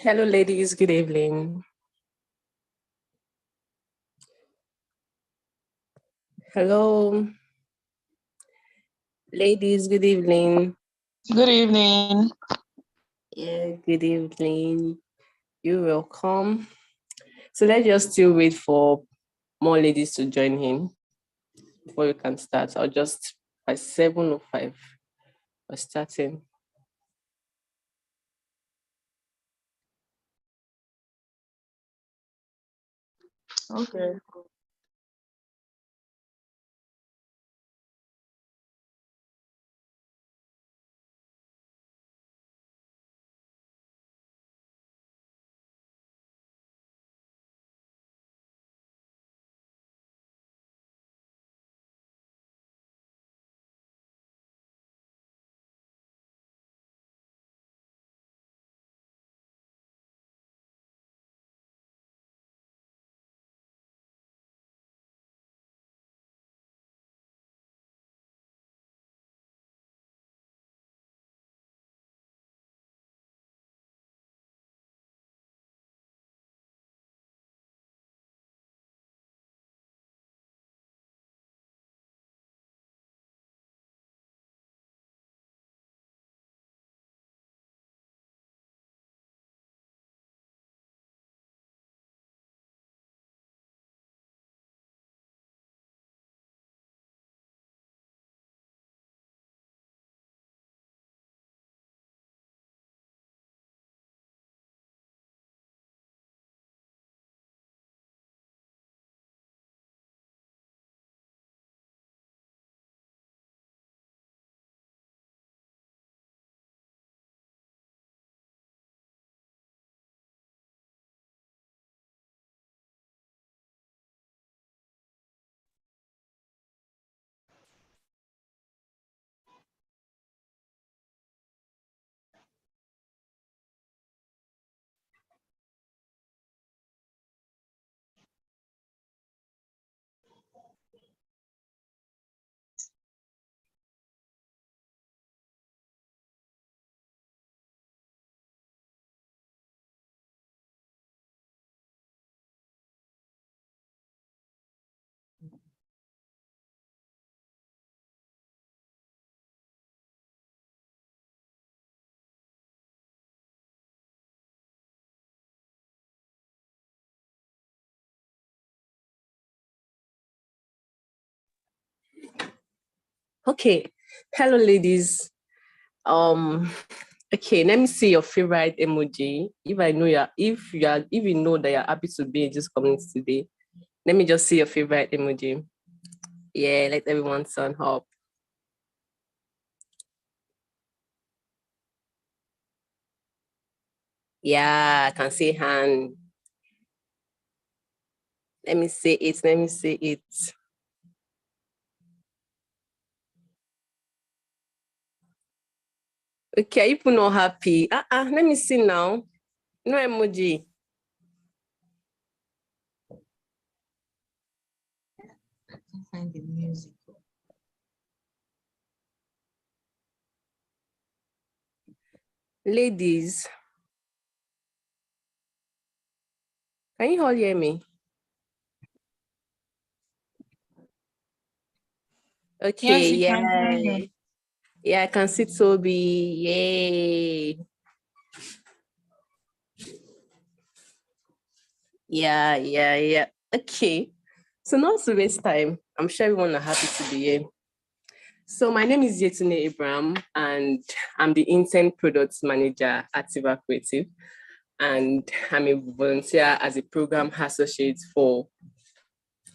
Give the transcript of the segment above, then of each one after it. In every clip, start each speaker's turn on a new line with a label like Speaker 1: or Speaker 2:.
Speaker 1: Hello, ladies. Good evening. Hello, ladies. Good evening.
Speaker 2: Good evening.
Speaker 1: Yeah, good evening. You're welcome. So let's just still wait for more ladies to join in before we can start. I'll just by 7:05 we're starting.
Speaker 2: Okay.
Speaker 1: Okay. Hello, ladies. Okay, let me see your favorite emoji. If you know that you're happy to be in this community today, let me just see your favorite emoji. Yeah, let everyone sign up. Yeah, I can see hand. Let me see it. Let me see it. Okay, people not happy. Let me see now. No emoji.
Speaker 2: I can find the music.
Speaker 1: Ladies, can you all hear me? Okay,
Speaker 2: Yes, we can hear
Speaker 1: yeah.
Speaker 2: you.
Speaker 1: Yeah, I can see Toby. Yay. Yeah. Okay. So not to waste time, I'm sure everyone are happy to be here. So my name is Yetune Abraham, and I'm the intern products manager at Tiva Creative. And I'm a volunteer as a program associate for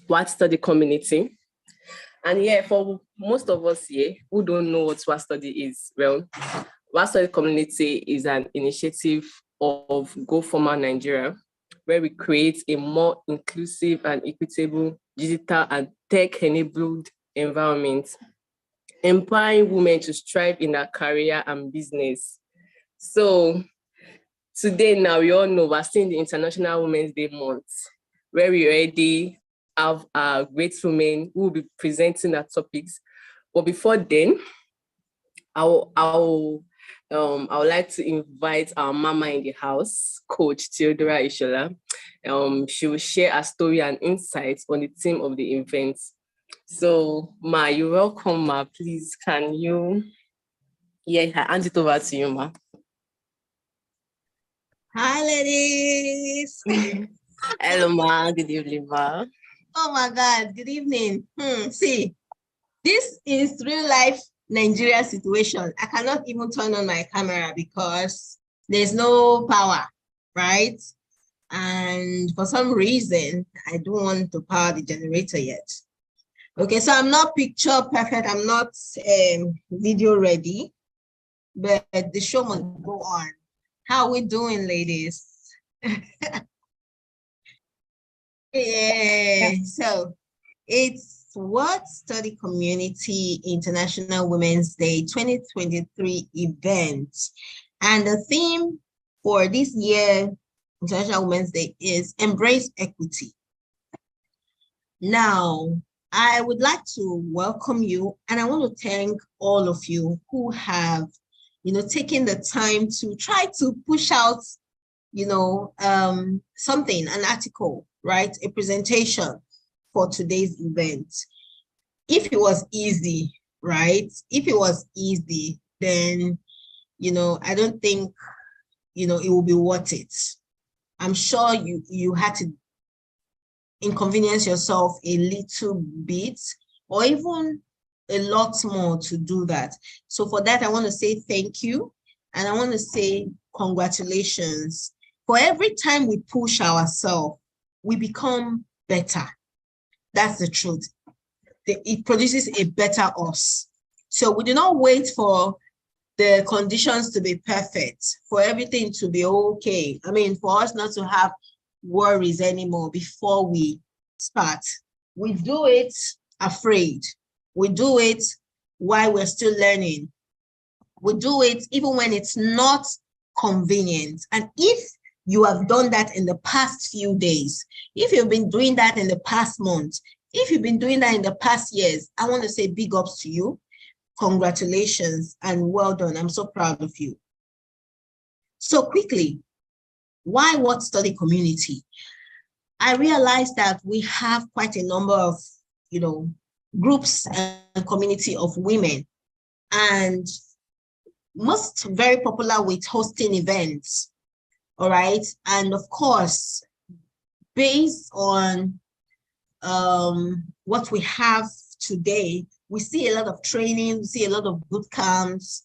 Speaker 1: WATStudy community. And yeah, for most of us here who don't know what WATStudy is, well, WATStudy community is an initiative of Go Formal Nigeria, where we create a more inclusive and equitable digital and tech-enabled environment, empowering women to strive in their career and business. So today now, we all know we're seeing the International Women's Day month, where we already have our great women who will be presenting our topics. But before then, I would like to invite our mama in the house, Coach Theodora Ishola. She will share a story and insights on the theme of the event. So, Ma, you're welcome, Ma. Please, can you? Yeah, I hand it over to you, Ma.
Speaker 2: Hi, ladies.
Speaker 1: Hello, Ma. Good evening, Ma.
Speaker 2: Oh my God, good evening. See, this is real life Nigeria situation. I cannot even turn on my camera because there's no power, right? And for some reason, I don't want to power the generator yet. Okay, so I'm not picture perfect. I'm not video ready, but the show must go on. How are we doing, ladies? Yeah, so it's WATStudy Community International Women's Day 2023 event. And the theme for this year International Women's Day is Embrace Equity. Now, I would like to welcome you, and I want to thank all of you who have, taken the time to try to push out, something, an article, right? A presentation for today's event. If it was easy, right? If it was easy, then, I don't think, it will be worth it. I'm sure you had to inconvenience yourself a little bit or even a lot more to do that. So for that, I want to say thank you. And I want to say congratulations. For every time we push ourselves, we become better. That's the truth. It produces a better us. So we do not wait for the conditions to be perfect, for everything to be okay. I mean, for us not to have worries anymore before we start. We do it afraid. We do it while we're still learning. We do it even when it's not convenient. And if you have done that in the past few days, if you've been doing that in the past month, if you've been doing that in the past years, I want to say big ups to you. Congratulations and well done. I'm so proud of you. So quickly, why WATStudy community? I realized that we have quite a number of, groups and community of women, and most very popular with hosting events. All right. And of course, based on what we have today, we see a lot of training, we see a lot of boot camps.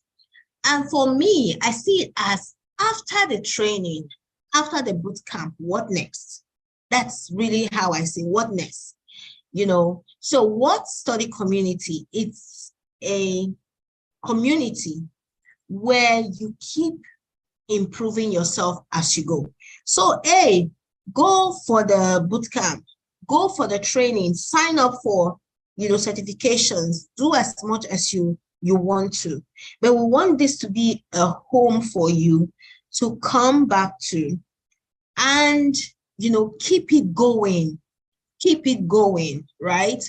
Speaker 2: And for me, I see it as after the training, after the boot camp, what next? That's really how I see what next. So WATStudy community, it's a community where you keep improving yourself as you go. So go for the boot camp, go for the training, sign up for certifications, do as much as you want to. But we want this to be a home for you to come back to and keep it going, right?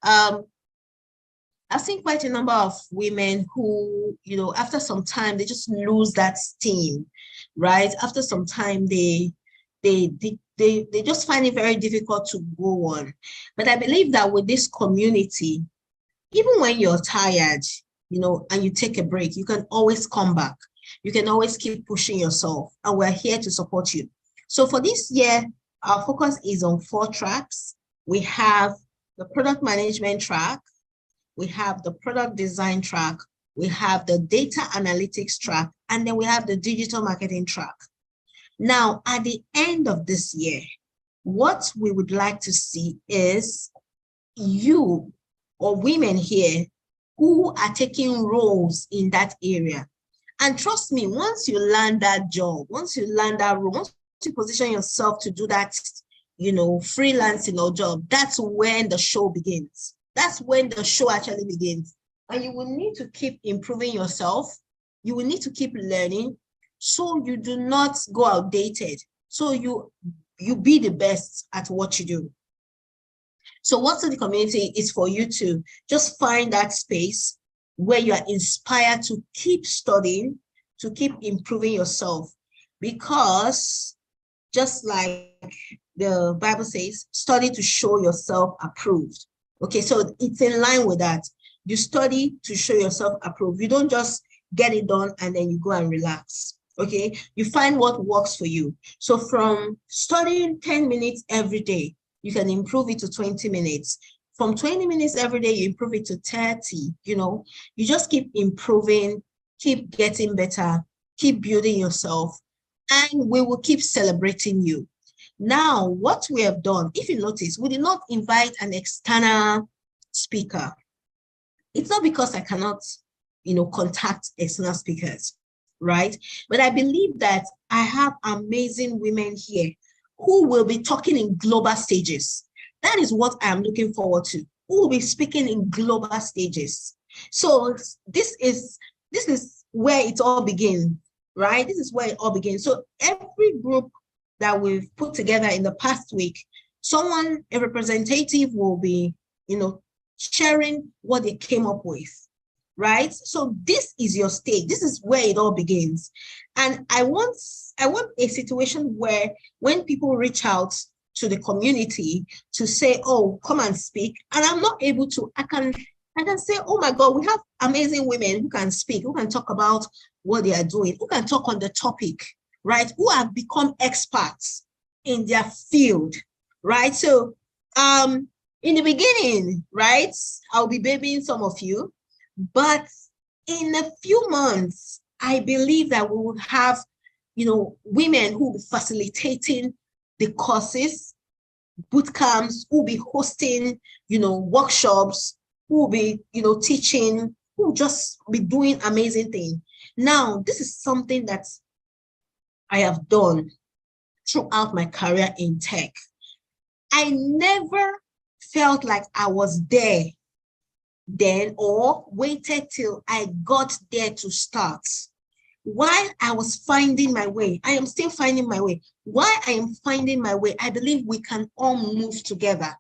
Speaker 2: I've seen quite a number of women who, after some time, they just lose that steam, right? After some time, they just find it very difficult to go on. But I believe that with this community, even when you're tired, and you take a break, you can always come back. You can always keep pushing yourself, and we're here to support you. So for this year, our focus is on 4 tracks. We have the product management track, we have the product design track, we have the data analytics track, and then we have the digital marketing track. Now, at the end of this year, what we would like to see is you or women here who are taking roles in that area. And trust me, once you land that job, once you land that role, once you position yourself to do that, freelancing or job, that's when the show begins. That's when the show actually begins. And you will need to keep improving yourself. You will need to keep learning so you do not go outdated. So you be the best at what you do. So WATStudy community is for you to just find that space where you are inspired to keep studying, to keep improving yourself. Because just like the Bible says, study to show yourself approved. Okay, so it's in line with that. You study to show yourself approved. You don't just get it done and then you go and relax. Okay, you find what works for you. So from studying 10 minutes every day, you can improve it to 20 minutes. From 20 minutes every day, you improve it to 30. You just keep improving, keep getting better, keep building yourself, and we will keep celebrating you. Now, what we have done, if you notice, we did not invite an external speaker. It's not because I cannot, contact external speakers, right? But I believe that I have amazing women here who will be talking in global stages. That is what I am looking forward to. Who will be speaking in global stages. So this is where it all begins, right? This is where it all begins. So every group that we've put together in the past week, a representative will be, sharing what they came up with, right? So this is your stage. This is where it all begins. And I want a situation where when people reach out to the community to say, oh, come and speak, and I'm not able to, I can say, oh my God, we have amazing women who can speak, who can talk about what they are doing, who can talk on the topic, right? Who have become experts in their field, right? So in the beginning, right, I'll be babying some of you, but in a few months, I believe that we will have, women who will be facilitating the courses, boot camps, who will be hosting, workshops, who will be, teaching, who will just be doing amazing things. Now, this is something that I have done throughout my career in tech. I never felt like I was there then or waited till I got there to start. While I was finding my way, I am still finding my way. While I am finding my way, I believe we can all move together,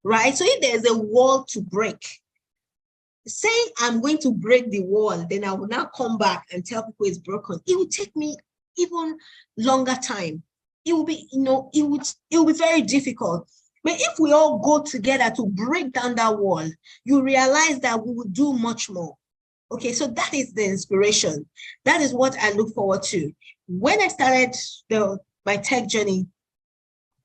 Speaker 2: right? So if there's a wall to break, saying I'm going to break the wall, then I will now come back and tell people it's broken. It will take me even longer time. It will be, it will be very difficult. But if we all go together to break down that wall, you realize that we will do much more. Okay, so that is the inspiration. That is what I look forward to. When I started my tech journey,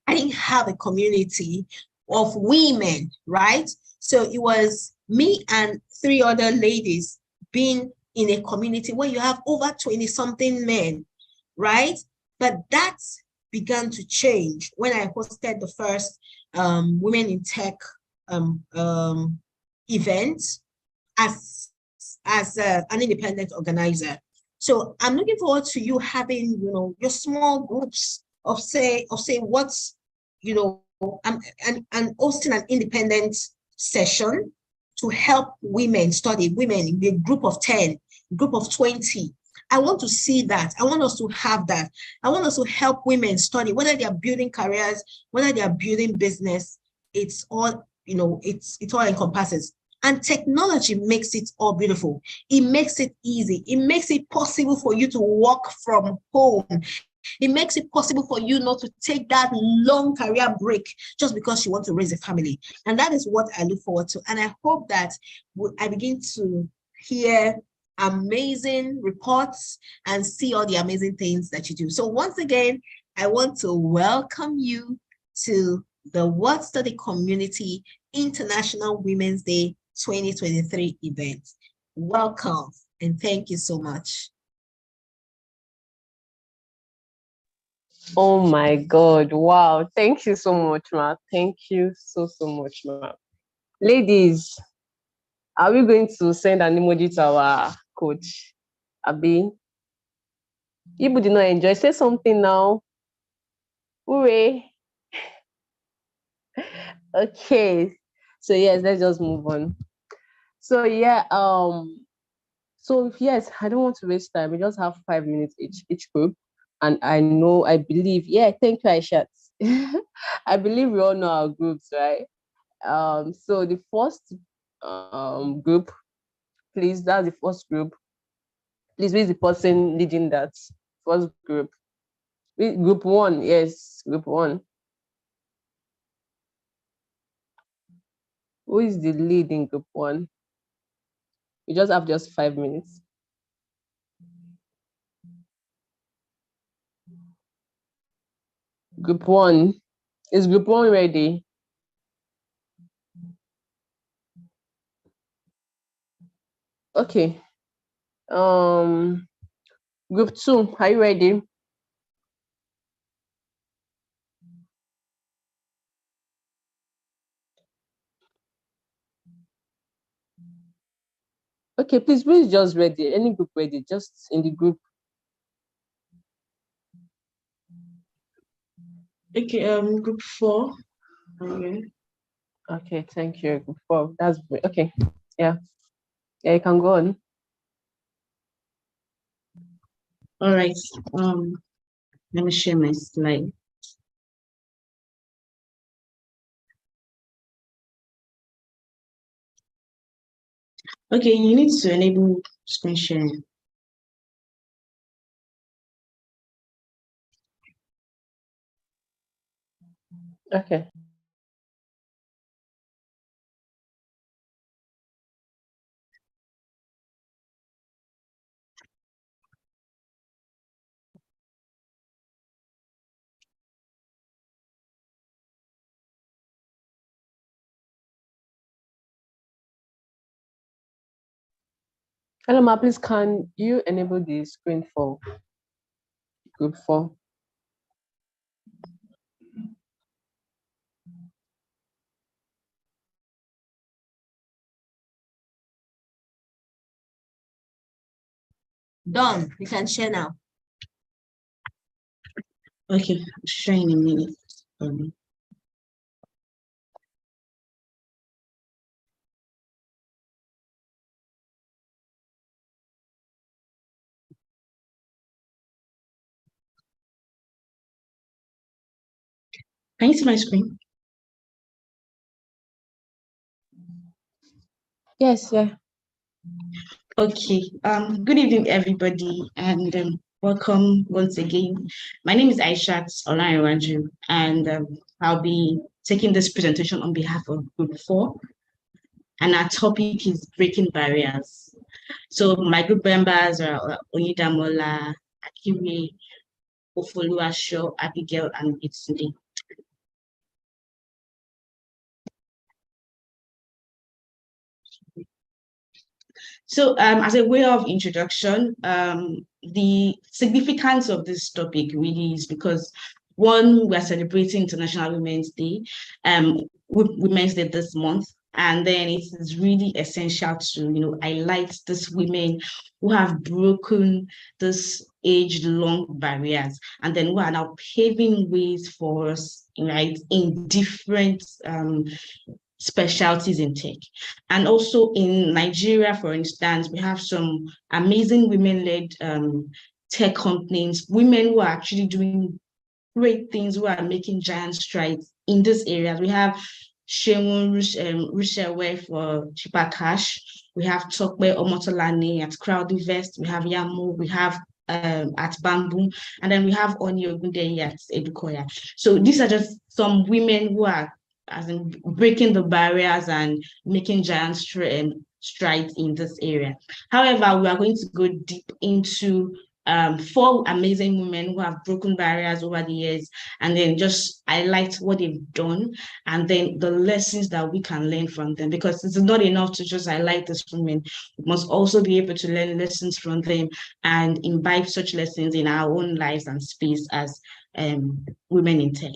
Speaker 2: I didn't have a community of women, right? So it was me and 3 other ladies being in a community where you have over 20-something men, right? But that began to change when I hosted the first Women in Tech event as an independent organizer. So I'm looking forward to you having, your small groups of say what's, and hosting an independent session to help women study, women in a group of 10, group of 20. I want to see that. I want us to have that. I want us to help women study, whether they are building careers, whether they are building business. It's all, it all encompasses. And technology makes it all beautiful. It makes it easy. It makes it possible for you to work from home. It makes it possible for you not to take that long career break just because you want to raise a family. And that is what I look forward to. And I hope that I begin to hear amazing reports and see all the amazing things that you do. So once again, I want to welcome you to the WATStudy Community International Women's Day 2023 event. Welcome and thank you so much.
Speaker 1: Oh my God. Wow. Thank you so much, Ma. Thank you so much, Ma. Ladies, are we going to send an emoji to our coach? Abi, Ibu did not enjoy. Say something now. Hooray. Okay. So yes, let's just move on. So yeah, so yes, I don't want to waste time. We just have 5 minutes each group. And I believe, yeah, thank you, Aisha. I believe we all know our groups, right? So the first group, please, that's the first group. Please, who is the person leading that first group? Group one, yes, group one. Who is the lead in group one? We just have just 5 minutes. Group one. Is group one ready? Okay. Group two, are you ready? Okay, please just ready. Any group ready, just in the group.
Speaker 2: Okay, group 4.
Speaker 1: Okay, thank you. Group four. That's great. Okay. Yeah. Yeah, you can go on.
Speaker 2: All right. Let me share my slide. Okay, you need to enable screen sharing.
Speaker 1: Okay. Hello, Ma, please can you enable the screen for group four?
Speaker 2: Done. You can share now. Okay, I'll share in a minute. Can you see my screen?
Speaker 1: Yes, yeah.
Speaker 2: Okay. Good evening, everybody, and welcome once again. My name is Aishat Olaiwaju, and I'll be taking this presentation on behalf of Group 4, and our topic is breaking barriers. So my group members are Onidamola, Akiri, Ofoluasho, Abigail, and Itsunde. So as a way of introduction, the significance of this topic really is because, one, we are celebrating International Women's Day, Women's Day this month, and then it is really essential to highlight these women who have broken this age-long barriers, and then who are now paving ways for us, right, in different specialties in tech. And also in Nigeria, for instance, we have some amazing women-led tech companies, women who are actually doing great things, who are making giant strides in this area. We have Shewun Rushewe for Cheaper Cash. We have Tokwe Omotolani at Crowdinvest. We have Yamu. We have at Bamboo. And then we have Oni Ogundeyi at Edukoya. So these are just some women who are as in breaking the barriers and making giant strides in this area. However, we are going to go deep into 4 amazing women who have broken barriers over the years, and then just highlight what they've done, and then the lessons that we can learn from them, because it's not enough to just highlight these women. We must also be able to learn lessons from them and imbibe such lessons in our own lives and space as women in tech.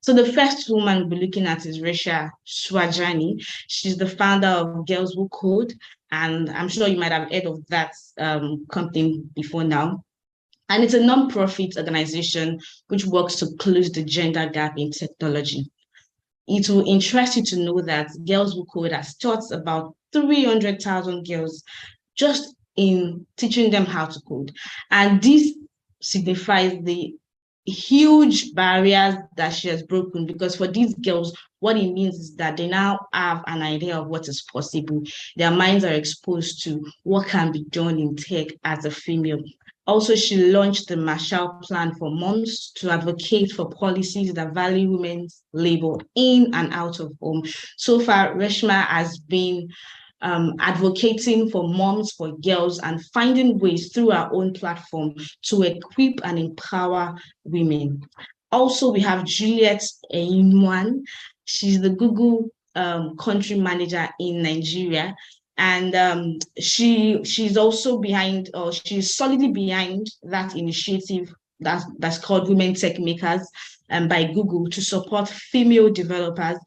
Speaker 3: So the first woman we'll be looking at is Resha Swajani. She's the founder of Girls Who Code, and I'm sure you might have heard of that company before now. And it's a non-profit organization which works to close the gender gap in technology. It will interest you to know that Girls Who Code has taught about 300,000 girls just in teaching them how to code. And this signifies the huge barriers that she has broken, because for these girls, what it means is that they now have an idea of what is possible. Their minds are exposed to what can be done in tech as a female. Also, she launched the Marshall Plan for moms to advocate for policies that value women's labor in and out of home. So far, Reshma has been advocating for moms, for girls, and finding ways through our own platform to equip and empower women. Also, we have Juliet Einwan. She's the Google country manager in Nigeria. And she's also behind, or she's solidly behind that initiative that's called Women Tech Makers by Google to support female developers,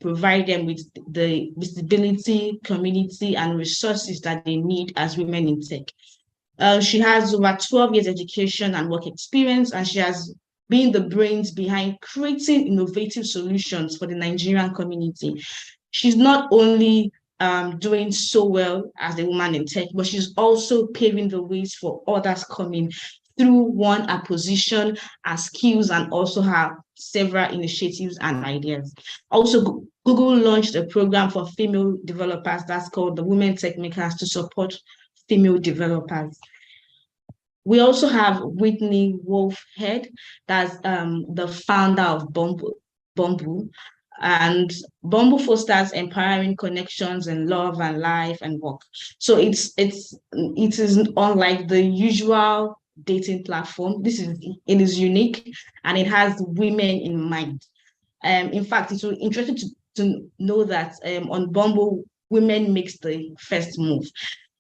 Speaker 3: provide them with the visibility, community, and resources that they need as women in tech. She has over 12 years education and work experience, and she has been the brains behind creating innovative solutions for the Nigerian community. She's not only doing so well as a woman in tech, but she's also paving the ways for others coming through, one, her position, her skills, and also her several initiatives and ideas. Also, Google launched a program for female developers that's called the Women Tech Makers to support female developers. We also have Whitney Wolfhead, that's the founder of Bumble. And Bumble fosters empowering connections in love and life and work. So it is unlike the usual dating platform. It is unique, and it has women in mind. In fact, it's interesting to know that on Bumble, women makes the first move.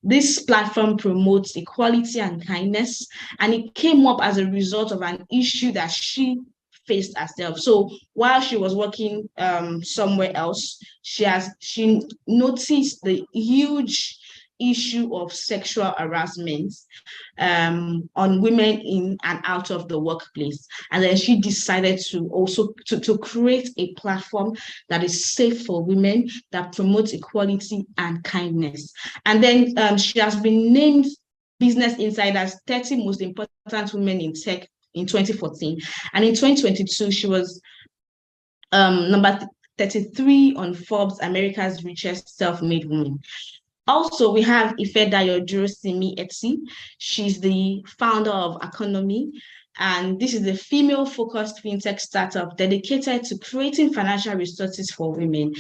Speaker 3: This platform promotes equality and kindness, and it came up as a result of an issue that she faced herself. So while she was working somewhere else, she noticed the huge issue of sexual harassment on women in and out of the workplace. And then she decided to also to create a platform that is safe for women, that promotes equality and kindness. And then she has been named Business Insider's 30 most important women in tech in 2014. And in 2022, she was number 33 on Forbes America's Richest Self-Made Women. Also, we have Ifedayo Durosimi Etsi. She's the founder of Economy, and this is a female-focused fintech startup dedicated to creating financial resources for women.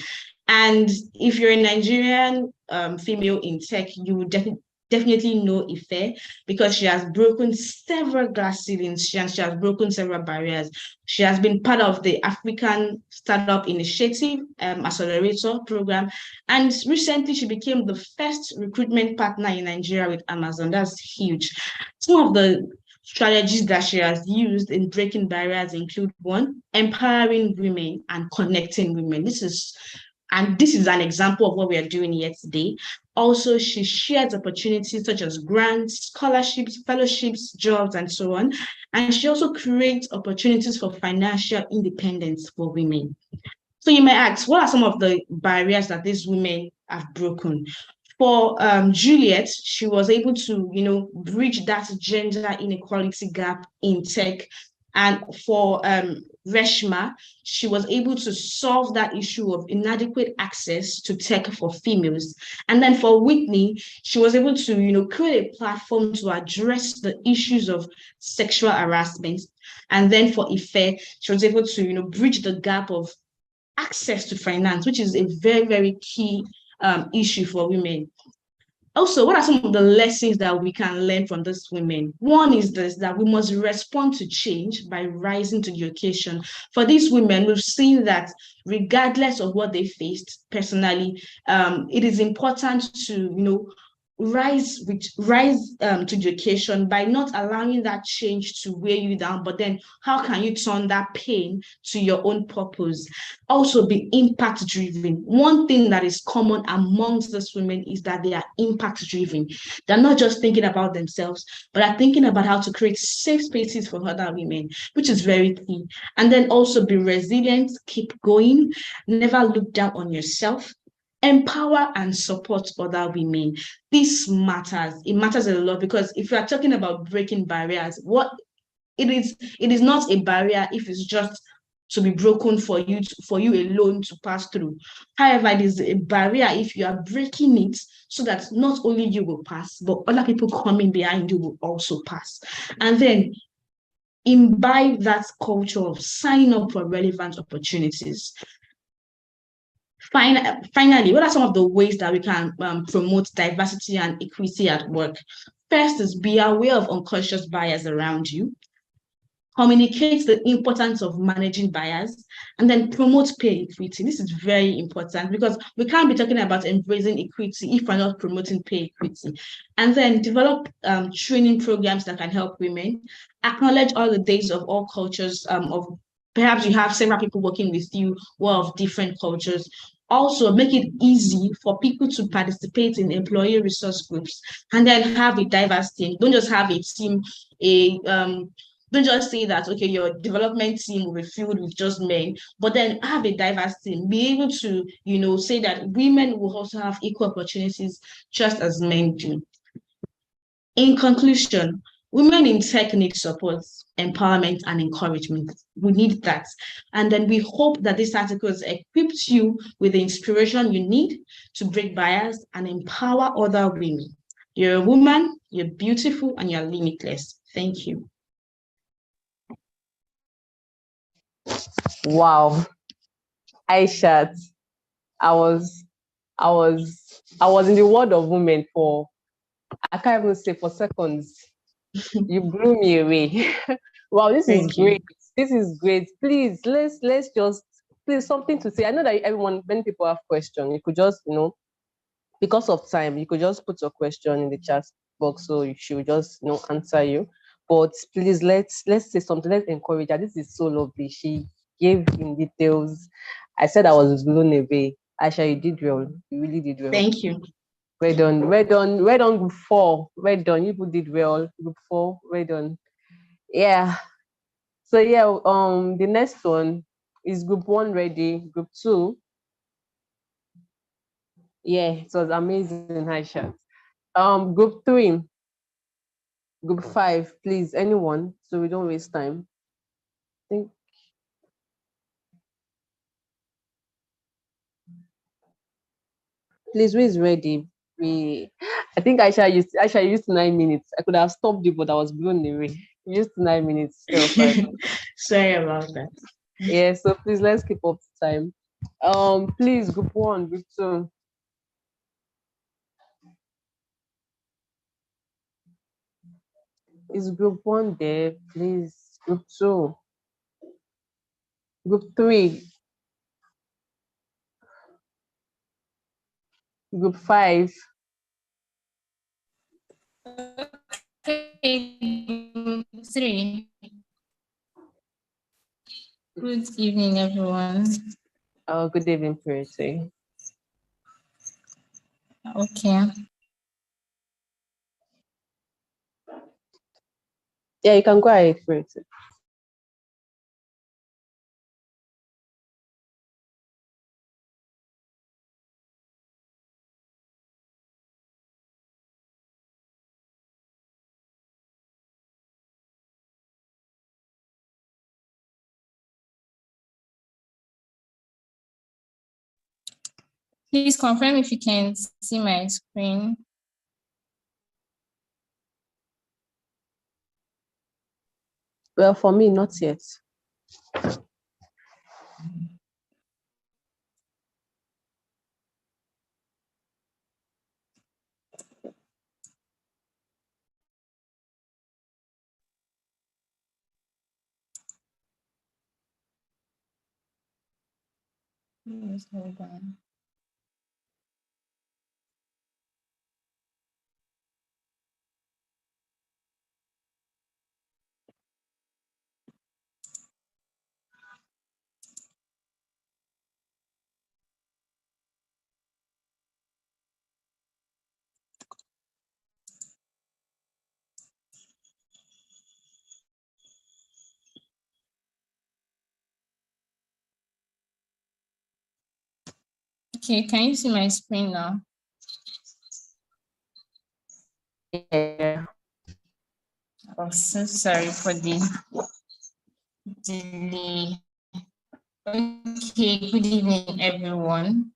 Speaker 3: And if you're a Nigerian female in tech, you would definitely know Ife, because she has broken several glass ceilings, she has broken several barriers. She has been part of the African Startup Initiative Accelerator program, and recently she became the first recruitment partner in Nigeria with Amazon. That's huge. Some of the strategies that she has used in breaking barriers include, one, empowering women and connecting women. This is an example of what we are doing here today. Also, she shares opportunities such as grants, scholarships, fellowships, jobs, and so on. And she also creates opportunities for financial independence for women. So you may ask, what are some of the barriers that these women have broken? For Juliet, she was able to, bridge that gender inequality gap in tech. And for Reshma, she was able to solve that issue of inadequate access to tech for females. And then for Whitney, she was able to, create a platform to address the issues of sexual harassment. And then for Ife, she was able to, bridge the gap of access to finance, which is a very, very key issue for women. Also, what are some of the lessons that we can learn from these women? One is this, that we must respond to change by rising to the occasion. For these women, we've seen that regardless of what they faced personally, it is important to, rise to the occasion by not allowing that change to weigh you down, but then how can you turn that pain to your own purpose? Also be impact driven. One thing that is common amongst these women is that they are impact driven. They're not just thinking about themselves, but are thinking about how to create safe spaces for other women, which is very key. And then also be resilient, keep going, never look down on yourself, empower and support other women. This matters. It matters a lot, because if you are talking about breaking barriers, what it is not a barrier if it's just to be broken for you alone to pass through. However, it is a barrier if you are breaking it so that not only you will pass, but other people coming behind you will also pass. And then imbibe that culture of signing up for relevant opportunities. Finally, what are some of the ways that we can promote diversity and equity at work? First is be aware of unconscious bias around you. Communicate the importance of managing bias, and then promote pay equity. This is very important, because we can't be talking about embracing equity if we're not promoting pay equity. And then develop training programs that can help women. Acknowledge all the days of all cultures. Perhaps you have several people working with you who are of different cultures. Also, make it easy for people to participate in employee resource groups, and then have a diverse team. Don't just have a team, don't just say that, okay, your development team will be filled with just men, but then have a diverse team. Be able to, say that women will also have equal opportunities just as men do. In conclusion, women in tech need support, empowerment, and encouragement. We need that. And then we hope that this article has equipped you with the inspiration you need to break barriers and empower other women. You're a woman, you're beautiful, and you're limitless. Thank you.
Speaker 1: Wow. Aishat, I was in the world of women for, I can't even say, for seconds. You blew me away. Wow, this is great. This is great. Please, let's just, please, something to say. I know that many people have questions. You could just, because of time, you could just put your question in the chat box, so she will just, answer you. But please, let's say something. Let's encourage her. This is so lovely. She gave in details. I said I was blown away. Aisha, you did well. You really did well.
Speaker 3: Thank you.
Speaker 1: Well done. Well done. Well done, group 4. Well done. You people did well. Group 4. Well done. Yeah. So yeah, the next one is group 1 ready. Group 2. Yeah, it was amazing, Aisha. Group 3. Group 5, please, anyone, so we don't waste time. Please, who is ready? I think Aisha used 9 minutes. I could have stopped you, but I was blown away. You used 9 minutes.
Speaker 3: Sorry about that.
Speaker 1: Yeah, so please, let's keep up to time. Please, group 1, group 2. Is group 1 there? Please, group 2. Group 3. Group 5.
Speaker 4: Okay, 3. Good evening, everyone.
Speaker 1: Good evening, Purity.
Speaker 4: Okay.
Speaker 1: Yeah, you can go ahead, Purity.
Speaker 4: Please confirm if you can see my screen.
Speaker 1: Well, for me, not yet.
Speaker 4: Please hold on. Okay, can you see my screen now?
Speaker 1: Yeah.
Speaker 4: Oh, so sorry for the delay. Okay, good evening, everyone,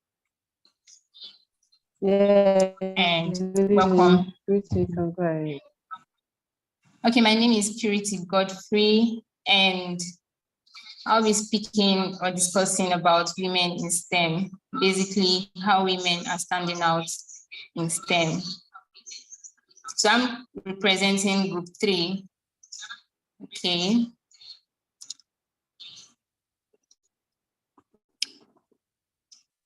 Speaker 1: Yeah.
Speaker 4: and
Speaker 1: Good
Speaker 4: welcome.
Speaker 1: evening. Pretty, can go ahead.
Speaker 4: Okay, my name is Purity Godfrey, and I'll be speaking or discussing about women in STEM, basically how women are standing out in STEM. So I'm representing group 3. Okay.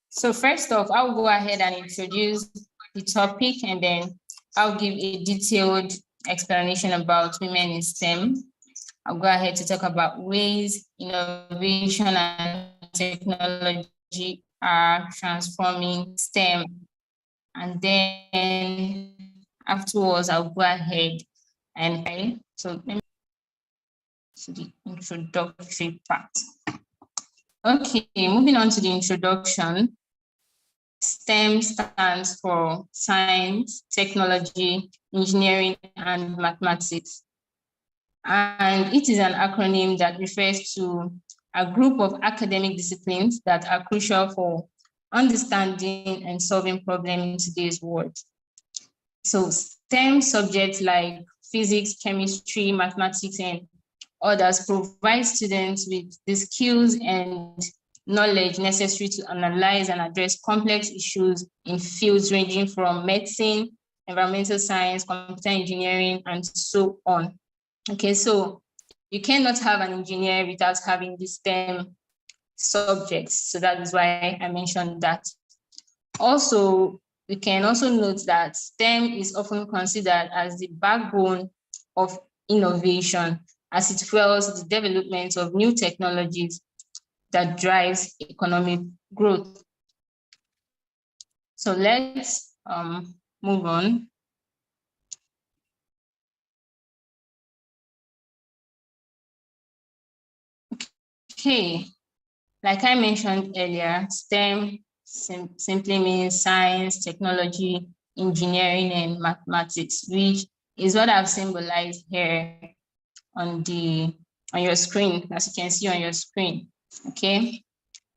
Speaker 4: So first off, I'll go ahead and introduce the topic, and then I'll give a detailed explanation about women in STEM. I'll go ahead to talk about ways innovation and technology are transforming STEM. And then afterwards, I'll go ahead and so let me to the introductory part. Okay, moving on to the introduction. STEM stands for science, technology, engineering, and mathematics. And it is an acronym that refers to a group of academic disciplines that are crucial for understanding and solving problems in today's world. So STEM subjects like physics, chemistry, mathematics, and others provide students with the skills and knowledge necessary to analyze and address complex issues in fields ranging from medicine, environmental science, computer engineering, and so on. Okay, so you cannot have an engineer without having the STEM subjects. So that is why I mentioned that. Also, we can also note that STEM is often considered as the backbone of innovation, as it fuels the development of new technologies that drives economic growth. So let's move on. Okay, like I mentioned earlier, STEM simply means science, technology, engineering, and mathematics, which is what I've symbolized here on your screen, as you can see on your screen. Okay.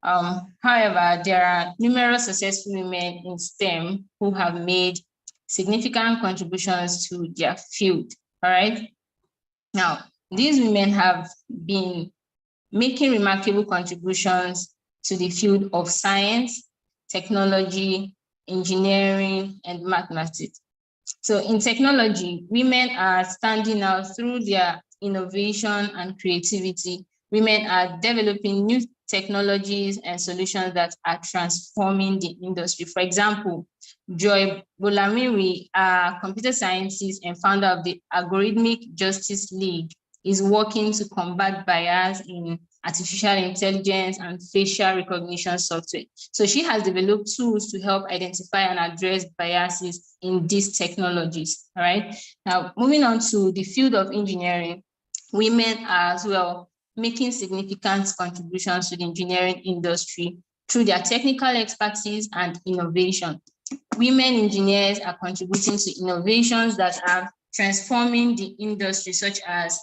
Speaker 4: However, there are numerous successful women in STEM who have made significant contributions to their field. All right. Now, these women have been making remarkable contributions to the field of science, technology, engineering, and mathematics. So in technology, women are standing out through their innovation and creativity. Women are developing new technologies and solutions that are transforming the industry. For example, Joy Bolamiri, a computer scientist and founder of the Algorithmic Justice League, is working to combat bias in artificial intelligence and facial recognition software. So she has developed tools to help identify and address biases in these technologies. All right. Now, moving on to the field of engineering, women are as well making significant contributions to the engineering industry through their technical expertise and innovation. Women engineers are contributing to innovations that are transforming the industry, such as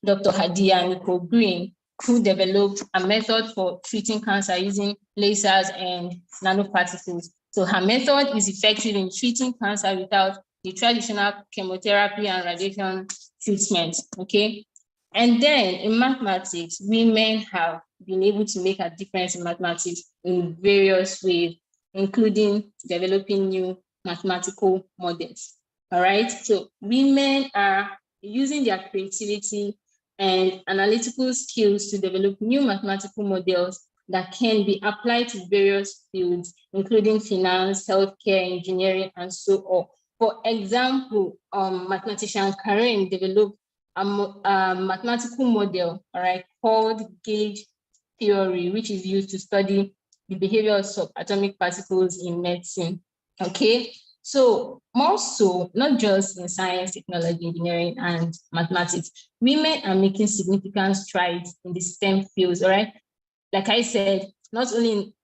Speaker 4: Dr. Hadia Nicole Green, who developed a method for treating cancer using lasers and nanoparticles. So her method is effective in treating cancer without the traditional chemotherapy and radiation treatment, okay? And then in mathematics, women have been able to make a difference in mathematics in various ways, including developing new mathematical models, all right? So women are using their creativity and analytical skills to develop new mathematical models that can be applied to various fields, including finance, healthcare, engineering, and so on. For example, mathematician Karen developed a mathematical model, all right, called gauge theory, which is used to study the behavior of subatomic particles in medicine. Okay, so more so, not just in science, technology, engineering, and mathematics, women are making significant strides in the STEM fields, all right? Like I said, not only in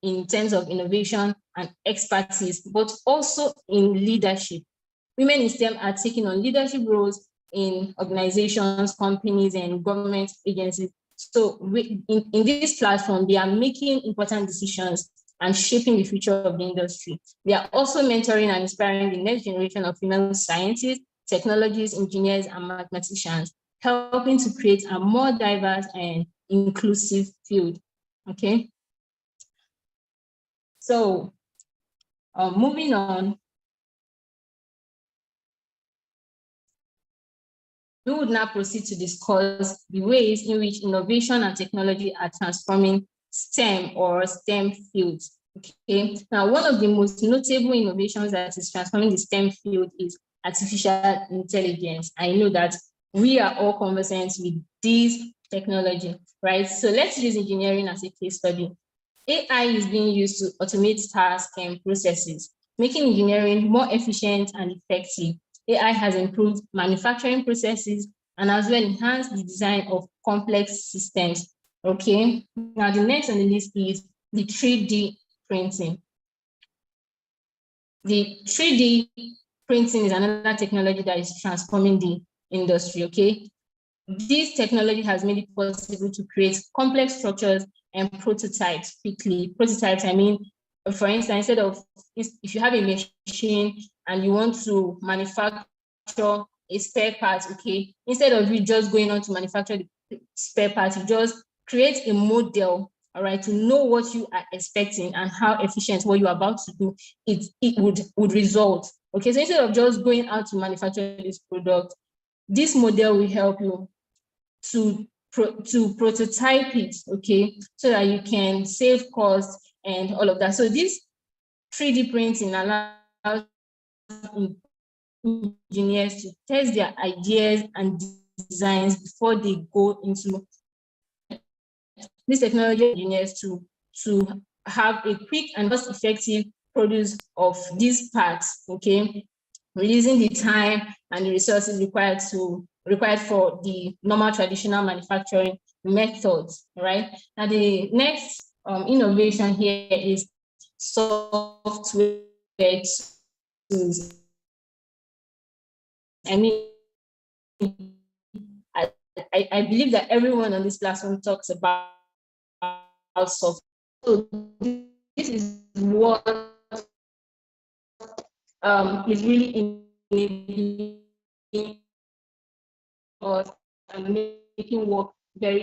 Speaker 4: in terms of innovation and expertise, but also in leadership. Women in STEM are taking on leadership roles in organizations, companies, and government agencies. So in this platform, they are making important decisions and shaping the future of the industry. They are also mentoring and inspiring the next generation of female scientists, technologists, engineers, and mathematicians, helping to create a more diverse and inclusive field. Okay. So moving on, we would now proceed to discuss the ways in which innovation and technology are transforming STEM or STEM fields. Okay. Now, one of the most notable innovations that is transforming the STEM field is artificial intelligence. I know that we are all conversant with this technology, right? So let's use engineering as a case study. AI is being used to automate tasks and processes, making engineering more efficient and effective. AI has improved manufacturing processes and as well enhanced the design of complex systems. Okay, now the next on the list is the 3D printing. The 3D printing is another technology that is transforming the industry. Okay, this technology has made it possible to create complex structures and prototypes quickly. Prototypes, I mean, for instance, instead of, if you have a machine and you want to manufacture a spare part, okay, instead of you just going on to manufacture the spare part, you just create a model, all right, to know what you are expecting and how efficient what you're about to do, it would result. Okay, so instead of just going out to manufacture this product, this model will help you to prototype it, okay, so that you can save costs and all of that. So this 3D printing allows engineers to test their ideas and designs before they go into this technology. Engineers to have a quick and cost-effective produce of these parts, okay, reducing the time and the resources required for the normal traditional manufacturing methods, right? Now, the next innovation here is software tools. I mean, I believe that everyone on this platform talks about software. So this is what is really enabling us and making work very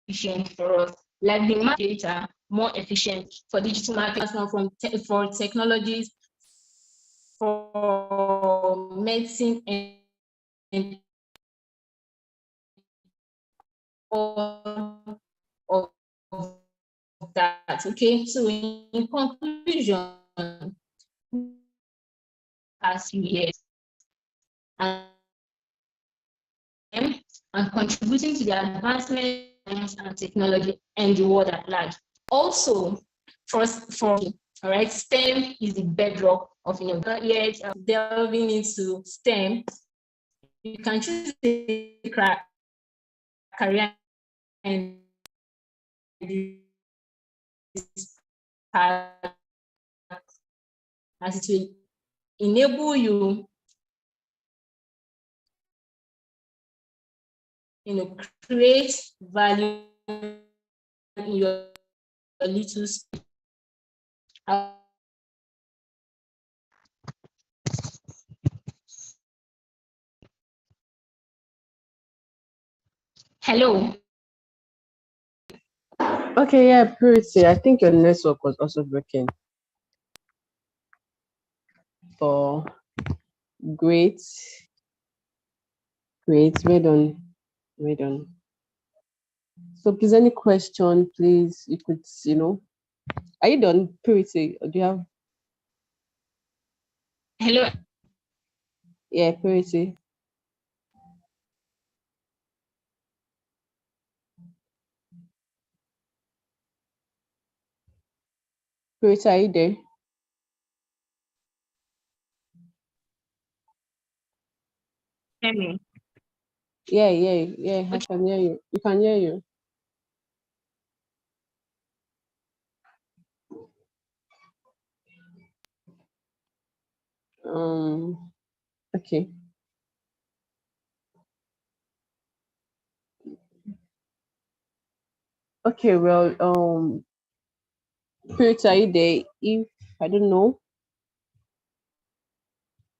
Speaker 4: efficient for us. Like the data more efficient for digital marketing for technologies, for medicine and all of that. Okay, so in conclusion, past few years and contributing to the advancement and technology and the world at large. Also, for all right, STEM is the bedrock of innovation. Yet delving into STEM, you can choose a career in this path, as it will enable you, create value in your little space. Hello.
Speaker 1: Okay, yeah, Purity. I think your network was also breaking. For great, great, well done. So, please, any question, please, you could, are you done, Purity? Or do you have,
Speaker 4: Hello.
Speaker 1: yeah, Purity? Purity, are you there?
Speaker 4: Hear me.
Speaker 1: Yeah, I can hear you. You can hear you. Okay. Okay, well, Spirit, are you there? If I don't know,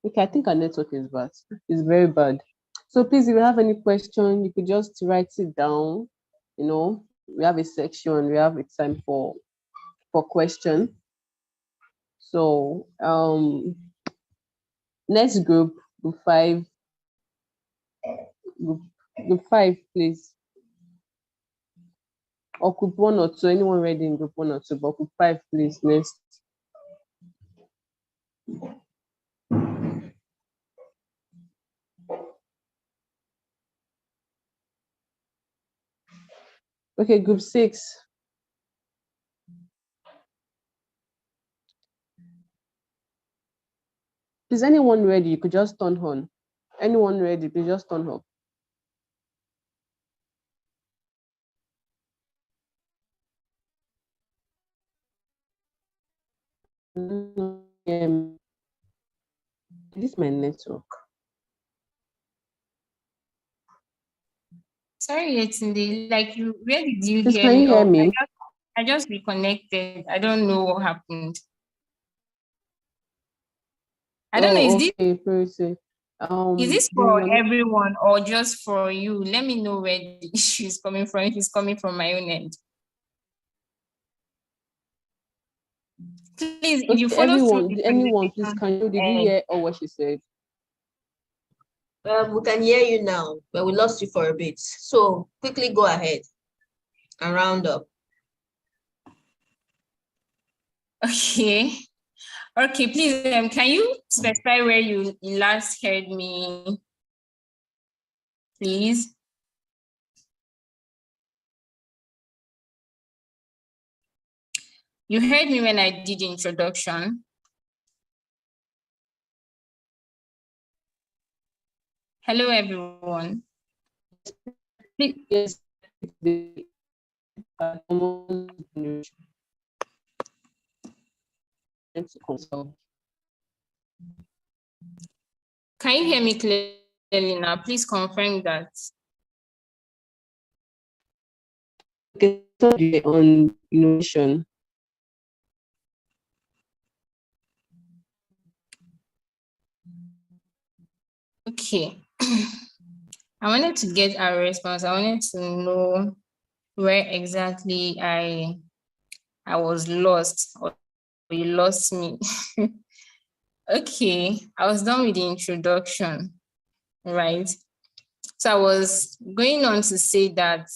Speaker 1: okay, I think our network is bad. It's very bad. So please, if you have any question, you could just write it down. You know, we have a section, we have a time for question. So next group five, group, group five, please. Or group one or two, anyone ready in group one or two, but group five, please, next. Okay, group six. Is anyone ready? You could just turn on. Anyone ready? Please just turn up. This is my network.
Speaker 4: Sorry, it's in the like you. Where did you
Speaker 1: Please,
Speaker 4: hear
Speaker 1: can
Speaker 4: me?
Speaker 1: you hear
Speaker 4: Or
Speaker 1: me?
Speaker 4: I just reconnected. I don't know what happened. I don't know.
Speaker 1: Oh, okay, pretty.
Speaker 4: Is this
Speaker 1: do
Speaker 4: for
Speaker 1: you
Speaker 4: everyone or just for you? Let me know where the issue is coming from. If it's coming from my own end. Please, if you
Speaker 1: okay,
Speaker 4: follow through
Speaker 1: everyone,
Speaker 4: the
Speaker 1: anyone, please,
Speaker 4: presentation,
Speaker 1: can you, did you hear all what she said?
Speaker 2: We can hear you now, but we lost you for a bit. So quickly go ahead and round up.
Speaker 4: okay. Okay, please, can you specify where you last heard me, please? You heard me when I did the introduction. Hello, everyone.
Speaker 1: Yes.
Speaker 4: Can you hear me clearly now? Please confirm that.
Speaker 1: Okay, on innovation.
Speaker 4: Okay. I wanted to get a response. I wanted to know where exactly I was lost or you lost me. Okay, I was done with the introduction, right? So I was going on to say that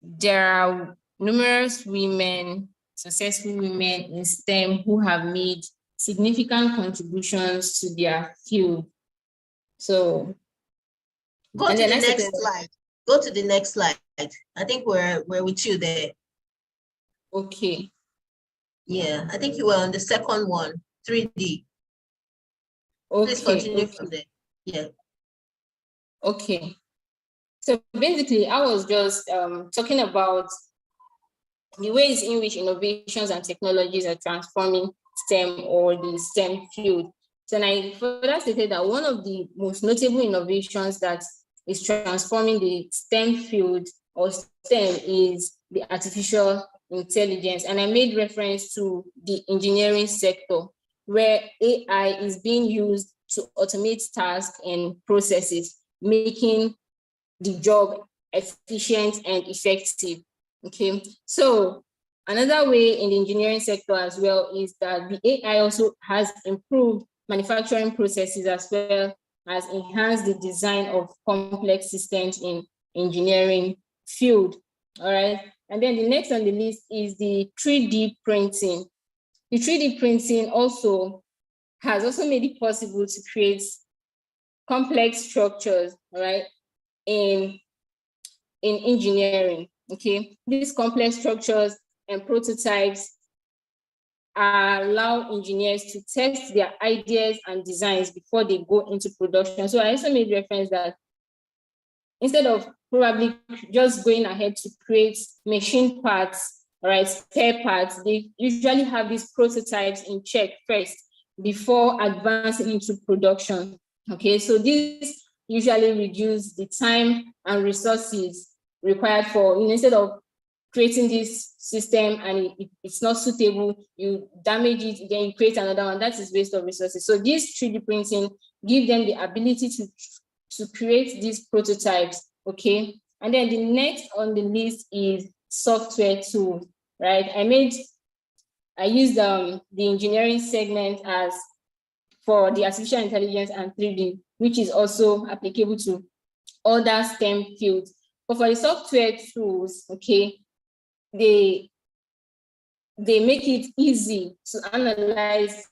Speaker 4: there are numerous women, successful women in STEM who have made significant contributions to their field. So
Speaker 2: go to the next slide. Go to the next slide. I think we're with you there.
Speaker 4: Okay.
Speaker 2: Yeah, I think you were on the second one, 3D.
Speaker 4: Okay.
Speaker 2: Please continue from there. Yeah.
Speaker 4: Okay. So basically, I was just talking about the ways in which innovations and technologies are transforming STEM or the STEM field. So and I further stated that one of the most notable innovations that is transforming the STEM field or STEM is the artificial intelligence. And I made reference to the engineering sector where AI is being used to automate tasks and processes, making the job efficient and effective. Okay, so another way in the engineering sector as well is that the AI also has improved manufacturing processes as well as enhanced the design of complex systems in engineering field. All right, and then the next on the list is the 3D printing. The 3D printing also has also made it possible to create complex structures, all right, in engineering. Okay, these complex structures and prototypes allow engineers to test their ideas and designs before they go into production. So I also made reference that instead of probably just going ahead to create machine parts, right, spare parts, they usually have these prototypes in check first before advancing into production. Okay, so this usually reduce the time and resources required for, instead of creating this system and it's not suitable, you damage it, then you create another one. That is waste of resources. So this 3D printing give them the ability to create these prototypes, okay? And then the next on the list is software tools, right? I used the engineering segment as for the artificial intelligence and 3D, which is also applicable to other STEM fields. But for the software tools, okay, they make it easy to analyze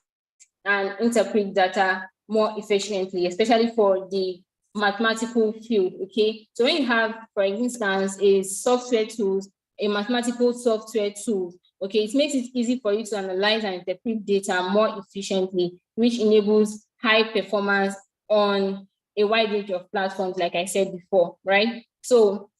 Speaker 4: and interpret data more efficiently, especially for the mathematical field, okay? So when you have, for instance, a software tools, a mathematical software tool, okay, it makes it easy for you to analyze and interpret data more efficiently, which enables high performance on a wide range of platforms, like I said before, right? So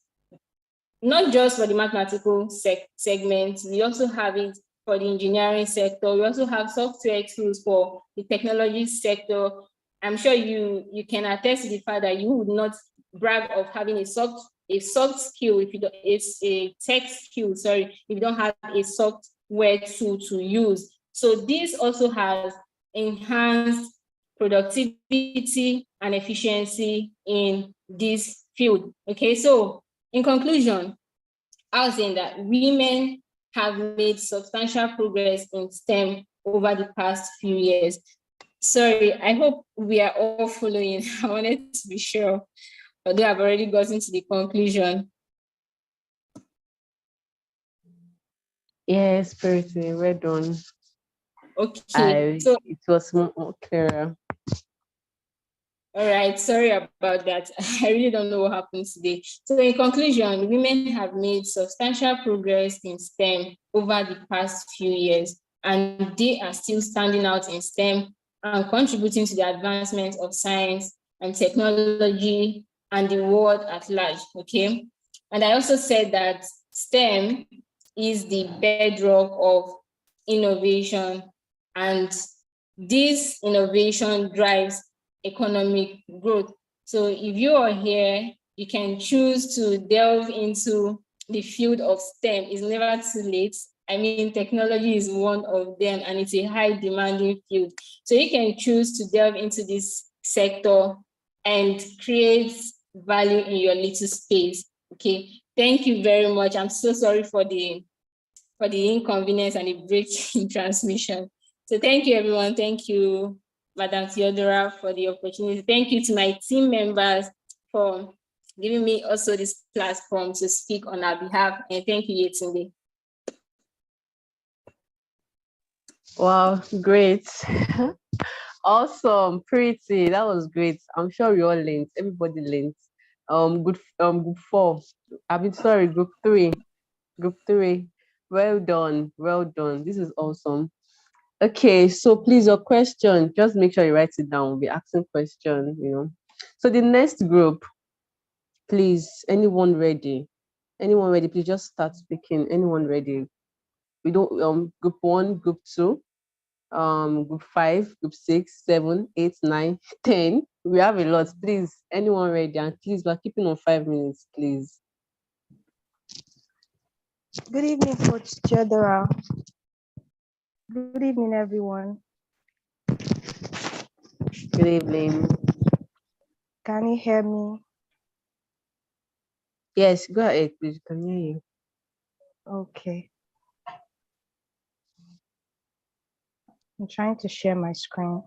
Speaker 4: not just for the mathematical segment, we also have it for the engineering sector. We also have software tools for the technology sector. I'm sure you can attest to the fact that you would not brag of having a soft skill if you don't, it's a tech skill, sorry, if you don't have a software tool to use. So this also has enhanced productivity and efficiency in this field. Okay, so in conclusion, I was saying that women have made substantial progress in STEM over the past few years. Sorry, I hope we are all following. I wanted to be sure, although I've already gotten to the conclusion.
Speaker 1: Yes, Pretty, well done.
Speaker 4: Okay, so
Speaker 1: it was more clearer.
Speaker 4: all right, sorry about that. I really don't know what happened today. So in conclusion, women have made substantial progress in STEM over the past few years, and they are still standing out in STEM and contributing to the advancement of science and technology and the world at large, okay? And I also said that STEM is the bedrock of innovation, and this innovation drives economic growth. So if you are here, you can choose to delve into the field of STEM. It's never too late. I mean, technology is one of them, and it's a high demanding field. So you can choose to delve into this sector and create value in your little space. Okay, thank you very much. I'm so sorry for the inconvenience and the break in transmission. So thank you, everyone. Thank you, Madam Theodora, for the opportunity. Thank you to my team members for giving me also this platform to speak on our behalf. And thank you, Yetunde.
Speaker 1: Wow, great. Awesome, Pretty. That was great. I'm sure we all learned. Everybody learned. Group 4. Sorry, group 3. Group 3. Well done. Well done. This is awesome. Okay, so please, your question, just make sure you write it down. We'll be asking questions. So the next group, please, anyone ready? Anyone ready? Please just start speaking. Anyone ready? We don't group 1, group 2, group 5, group 6, 7, 8, 9, 10. We have a lot. Please, anyone ready? And please, we're keeping on 5 minutes, please.
Speaker 5: Good evening, Coach Theodora. Good evening, everyone.
Speaker 1: Good evening.
Speaker 5: Can you hear me?
Speaker 1: Yes, go ahead, please. Can hear you.
Speaker 5: Okay. I'm trying to share my screen.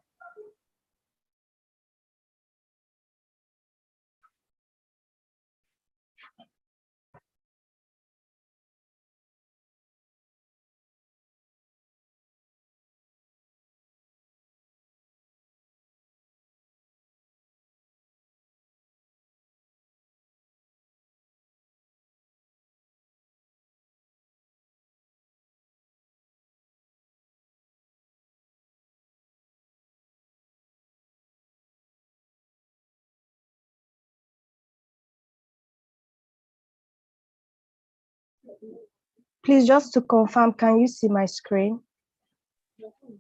Speaker 5: Please, just to confirm, can you see my screen?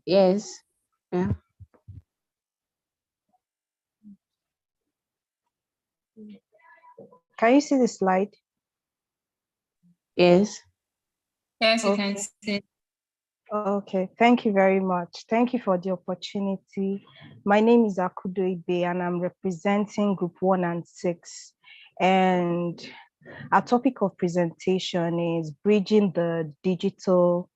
Speaker 1: Yes. Yeah.
Speaker 5: Can you see the slide?
Speaker 3: Yes.
Speaker 4: Yes, you can
Speaker 5: Okay.
Speaker 4: see.
Speaker 5: Okay, thank you very much. Thank you for the opportunity. My name is Akudo Ibe and I'm representing Group 1 and 6. And our topic of presentation is bridging the digital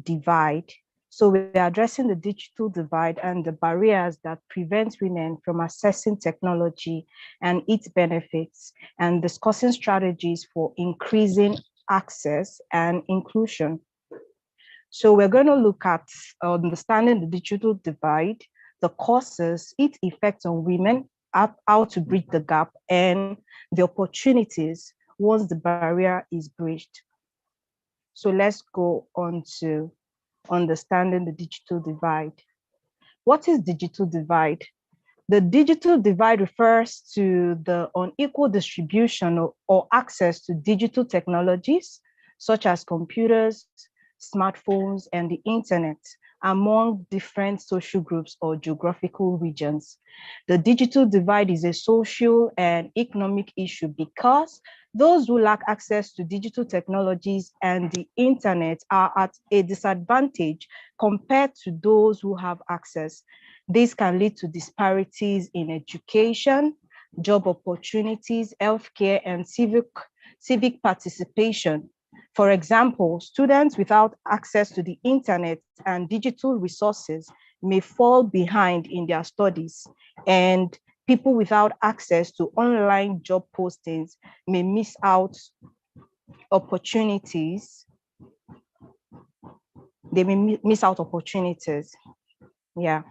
Speaker 5: divide. So we're addressing the digital divide and the barriers that prevent women from accessing technology and its benefits, and discussing strategies for increasing access and inclusion. So we're going to look at understanding the digital divide, the causes, its effects on women, how to bridge the gap, and the opportunities once the barrier is bridged. So let's go on to understanding the digital divide. What is digital divide? The digital divide refers to the unequal distribution or access to digital technologies, such as computers, smartphones, and the internet among different social groups or geographical regions. The digital divide is a social and economic issue because those who lack access to digital technologies and the internet are at a disadvantage compared to those who have access. This can lead to disparities in education, job opportunities, healthcare, and civic participation. For example, students without access to the internet and digital resources may fall behind in their studies, and people without access to online job postings may miss out opportunities. They may miss out opportunities. Yeah.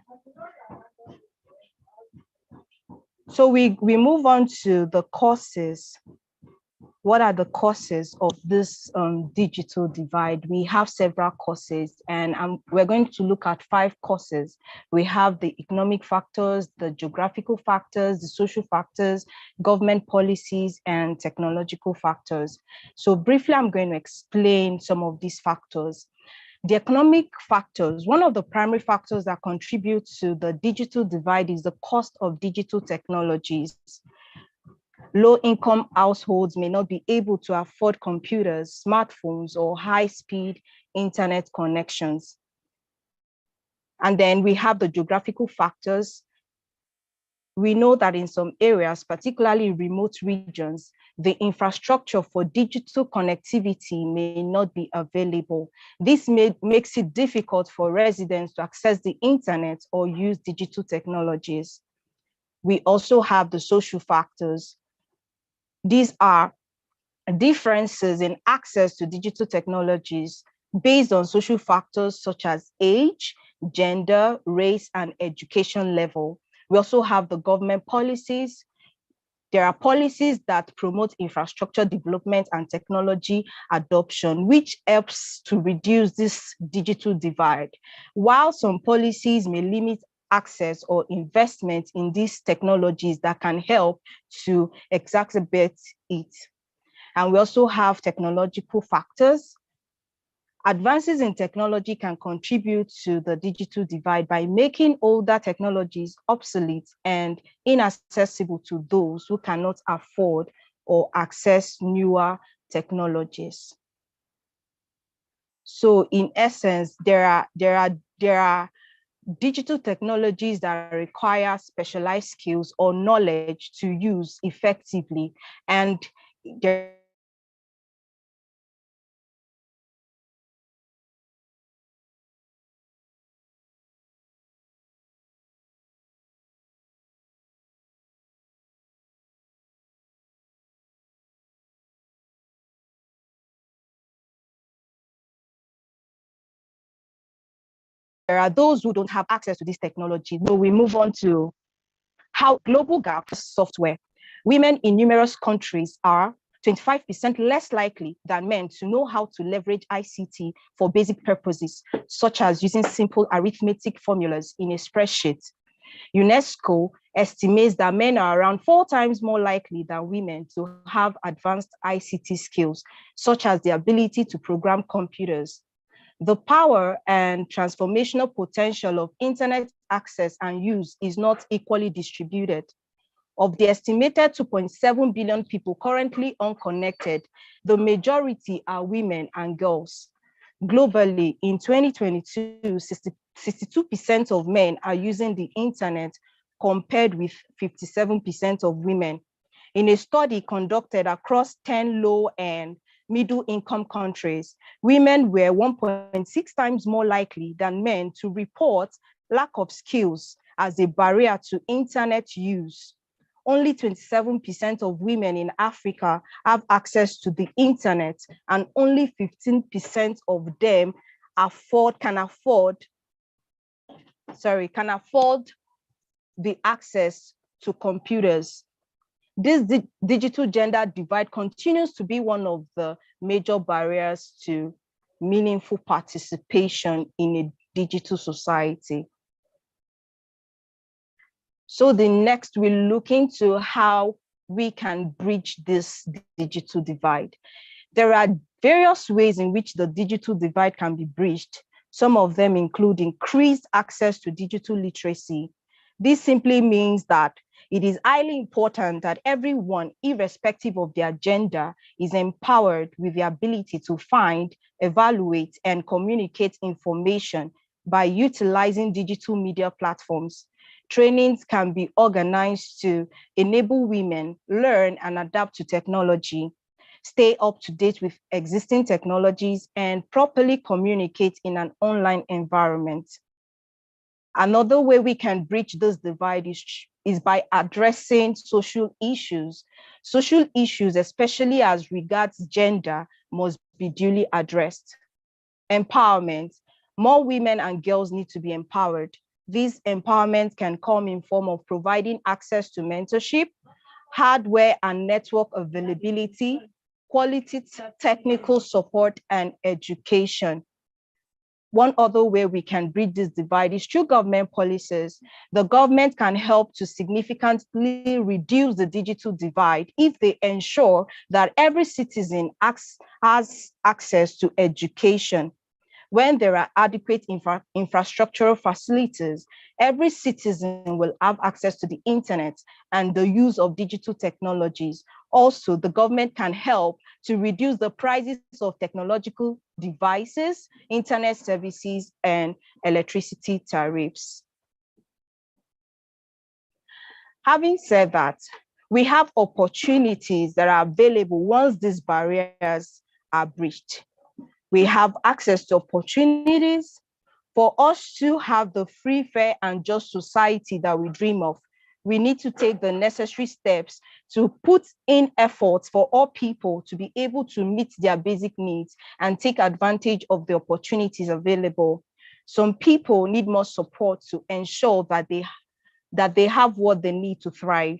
Speaker 5: So we move on to the causes. What are the causes of this digital divide? We have several causes, and we're going to look at 5 causes. We have the economic factors, the geographical factors, the social factors, government policies, and technological factors. So briefly, I'm going to explain some of these factors. The economic factors, one of the primary factors that contribute to the digital divide is the cost of digital technologies. Low-income households may not be able to afford computers, smartphones, or high-speed internet connections. And then we have the geographical factors. We know that in some areas, particularly remote regions, the infrastructure for digital connectivity may not be available. This makes it difficult for residents to access the internet or use digital technologies. We also have the social factors. These are differences in access to digital technologies based on social factors such as age, gender, race, and education level. We also have the government policies. There are policies that promote infrastructure development and technology adoption, which helps to reduce this digital divide. While some policies may limit access or investment in these technologies that can help to exacerbate it. And we also have technological factors. Advances in technology can contribute to the digital divide by making older technologies obsolete and inaccessible to those who cannot afford or access newer technologies. So in essence, there are digital technologies that require specialized skills or knowledge to use effectively, and there are those who don't have access to this technology. So we move on to how global gap software. Women in numerous countries are 25% less likely than men to know how to leverage ICT for basic purposes, such as using simple arithmetic formulas in a spreadsheet. UNESCO estimates that men are around 4 times more likely than women to have advanced ICT skills, such as the ability to program computers. The power and transformational potential of internet access and use is not equally distributed. Of the estimated 2.7 billion people currently unconnected, the majority are women and girls. Globally, in 2022, 62% of men are using the internet compared with 57% of women. In a study conducted across 10 low and middle income countries, women were 1.6 times more likely than men to report lack of skills as a barrier to internet use. Only 27% of women in Africa have access to the internet, and only 15% of them can afford the access to computers. This digital gender divide continues to be one of the major barriers to meaningful participation in a digital society. So the next, we'll look into how we can bridge this digital divide. There are various ways in which the digital divide can be bridged. Some of them include increased access to digital literacy. This simply means that it is highly important that everyone, irrespective of their gender, is empowered with the ability to find, evaluate, and communicate information by utilizing digital media platforms. Trainings can be organized to enable women learn and adapt to technology, stay up to date with existing technologies, and properly communicate in an online environment. Another way we can bridge this divide is by addressing social issues. Social issues, especially as regards gender, must be duly addressed. Empowerment. More women and girls need to be empowered. This empowerment can come in form of providing access to mentorship, hardware and network availability, quality technical support, and education. One other way we can bridge this divide is through government policies. The government can help to significantly reduce the digital divide if they ensure that every citizen has access to education. When there are adequate infrastructural facilities, every citizen will have access to the internet and the use of digital technologies. Also, the government can help to reduce the prices of technological devices, internet services, and electricity tariffs. Having said that, we have opportunities that are available once these barriers are breached. We have access to opportunities. For us to have the free, fair, and just society that we dream of, we need to take the necessary steps to put in efforts for all people to be able to meet their basic needs and take advantage of the opportunities available. Some people need more support to ensure that they have what they need to thrive.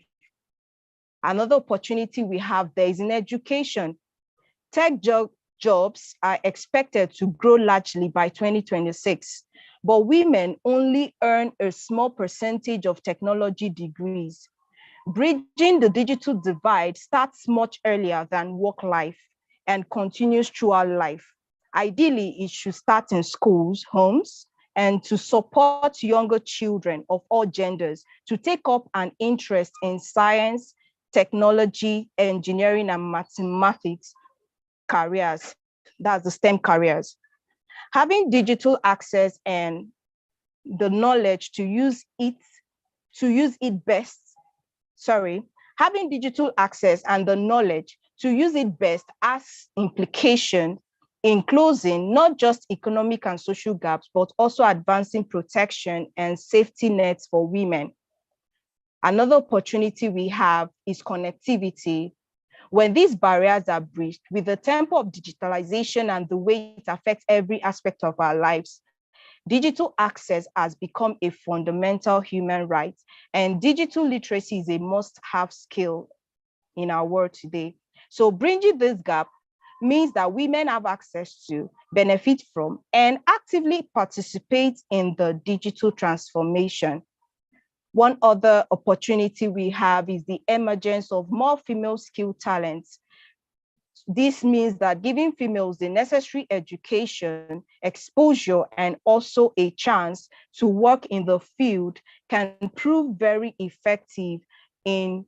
Speaker 5: Another opportunity we have there is in education. Tech jobs are expected to grow largely by 2026, but women only earn a small percentage of technology degrees. Bridging the digital divide starts much earlier than work life and continues throughout life. Ideally, it should start in schools, homes, and to support younger children of all genders to take up an interest in science, technology, engineering, and mathematics careers. That's the STEM careers. Having digital access and the knowledge to use it best. Having digital access and the knowledge to use it best has implication in closing not just economic and social gaps, but also advancing protection and safety nets for women. Another opportunity we have is connectivity. When these barriers are breached, with the tempo of digitalization and the way it affects every aspect of our lives, digital access has become a fundamental human right, and digital literacy is a must-have skill in our world today. So bridging this gap means that women have access to, benefit from, and actively participate in the digital transformation. One other opportunity we have is the emergence of more female skilled talents. This means that giving females the necessary education, exposure, and also a chance to work in the field can prove very effective in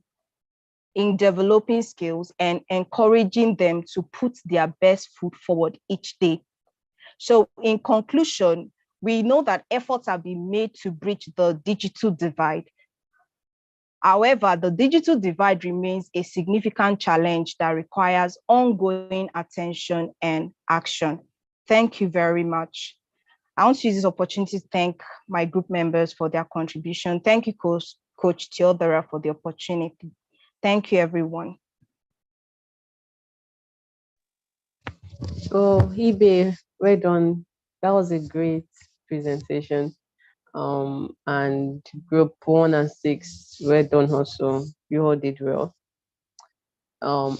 Speaker 5: developing skills and encouraging them to put their best foot forward each day. So in conclusion, we know that efforts are being made to bridge the digital divide. However, the digital divide remains a significant challenge that requires ongoing attention and action. Thank you very much. I want to use this opportunity to thank my group members for their contribution. Thank you, Coach Theodora, for the opportunity. Thank you, everyone.
Speaker 1: Oh, Ibe, well done. That was a great presentation. And group 1 and 6, well done also. You all did well.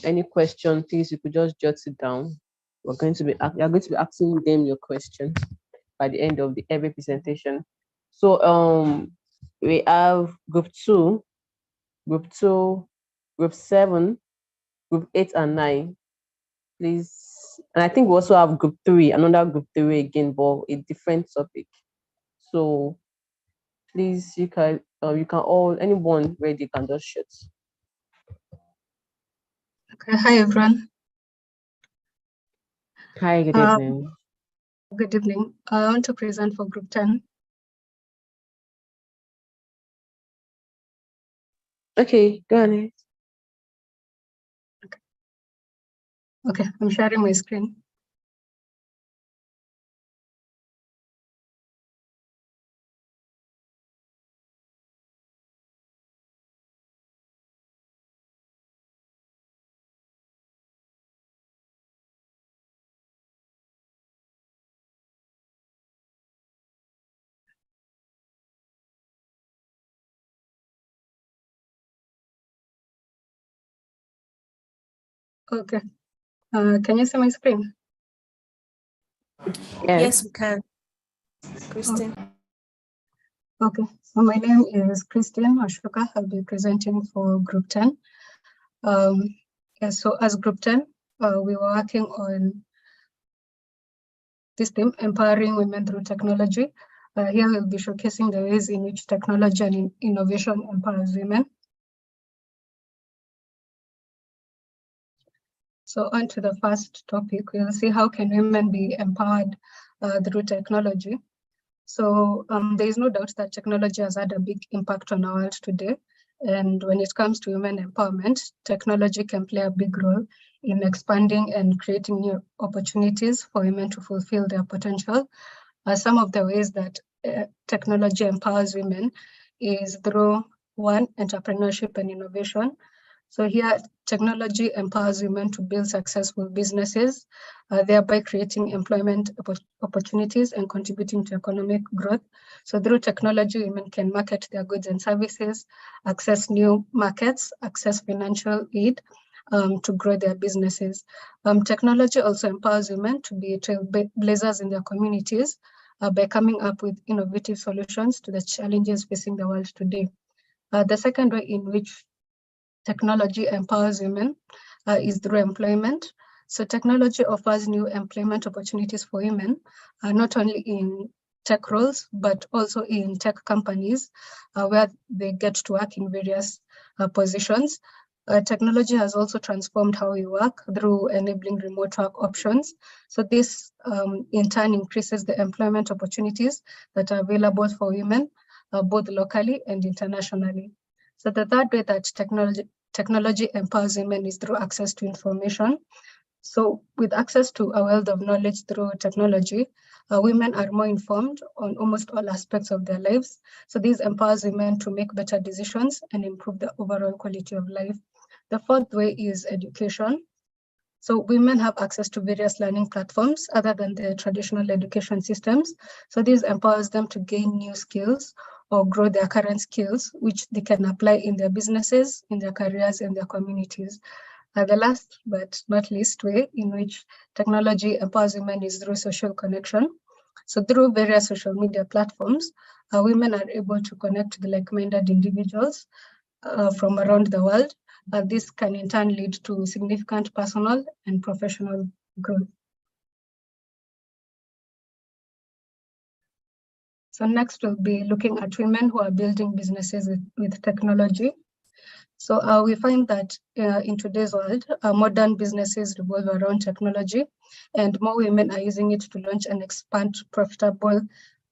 Speaker 1: Any question, please, you could just jot it down. You're going to be asking them your questions by the end of every presentation. So we have group 2, group 7, group 8 and 9. Please. And I think we also have group 3, another group 3 again, but a different topic. So please, you can all, anyone ready can just shoot.
Speaker 6: Okay, hi everyone.
Speaker 1: Hi, good evening.
Speaker 6: Good evening. I want to present for group 10.
Speaker 1: Okay, go ahead.
Speaker 6: Okay, I'm sharing my screen. Okay, can you see my screen?
Speaker 1: Yes,
Speaker 7: we can. Christine.
Speaker 6: Okay, so my name is Christine Ashoka. I'll be presenting for group 10. So as group 10, we were working on this theme, empowering women through technology. Here we'll be showcasing the ways in which technology and innovation empowers women. So on to the first topic, we'll see how can women be empowered through technology. So there is no doubt that technology has had a big impact on our world today. And when it comes to women empowerment, technology can play a big role in expanding and creating new opportunities for women to fulfill their potential. Some of the ways that technology empowers women is through, one, entrepreneurship and innovation. So here, technology empowers women to build successful businesses, thereby creating employment opportunities and contributing to economic growth. So through technology, women can market their goods and services, access new markets, access financial aid to grow their businesses. Technology also empowers women to be trailblazers in their communities by coming up with innovative solutions to the challenges facing the world today. The second way in which technology empowers women is through employment. So technology offers new employment opportunities for women, not only in tech roles, but also in tech companies where they get to work in various positions. Technology has also transformed how we work through enabling remote work options. So this in turn increases the employment opportunities that are available for women, both locally and internationally. So the third way that technology empowers women is through access to information. So with access to a wealth of knowledge through technology, women are more informed on almost all aspects of their lives. So this empowers women to make better decisions and improve the overall quality of life. The fourth way is education. So women have access to various learning platforms other than the traditional education systems. So this empowers them to gain new skills or grow their current skills, which they can apply in their businesses, in their careers, and their communities. The last but not least way in which technology empowers women is through social connection. So through various social media platforms, women are able to connect with like-minded individuals from around the world. This can in turn lead to significant personal and professional growth. So next we'll be looking at women who are building businesses with technology. So we find that in today's world, modern businesses revolve around technology, and more women are using it to launch and expand profitable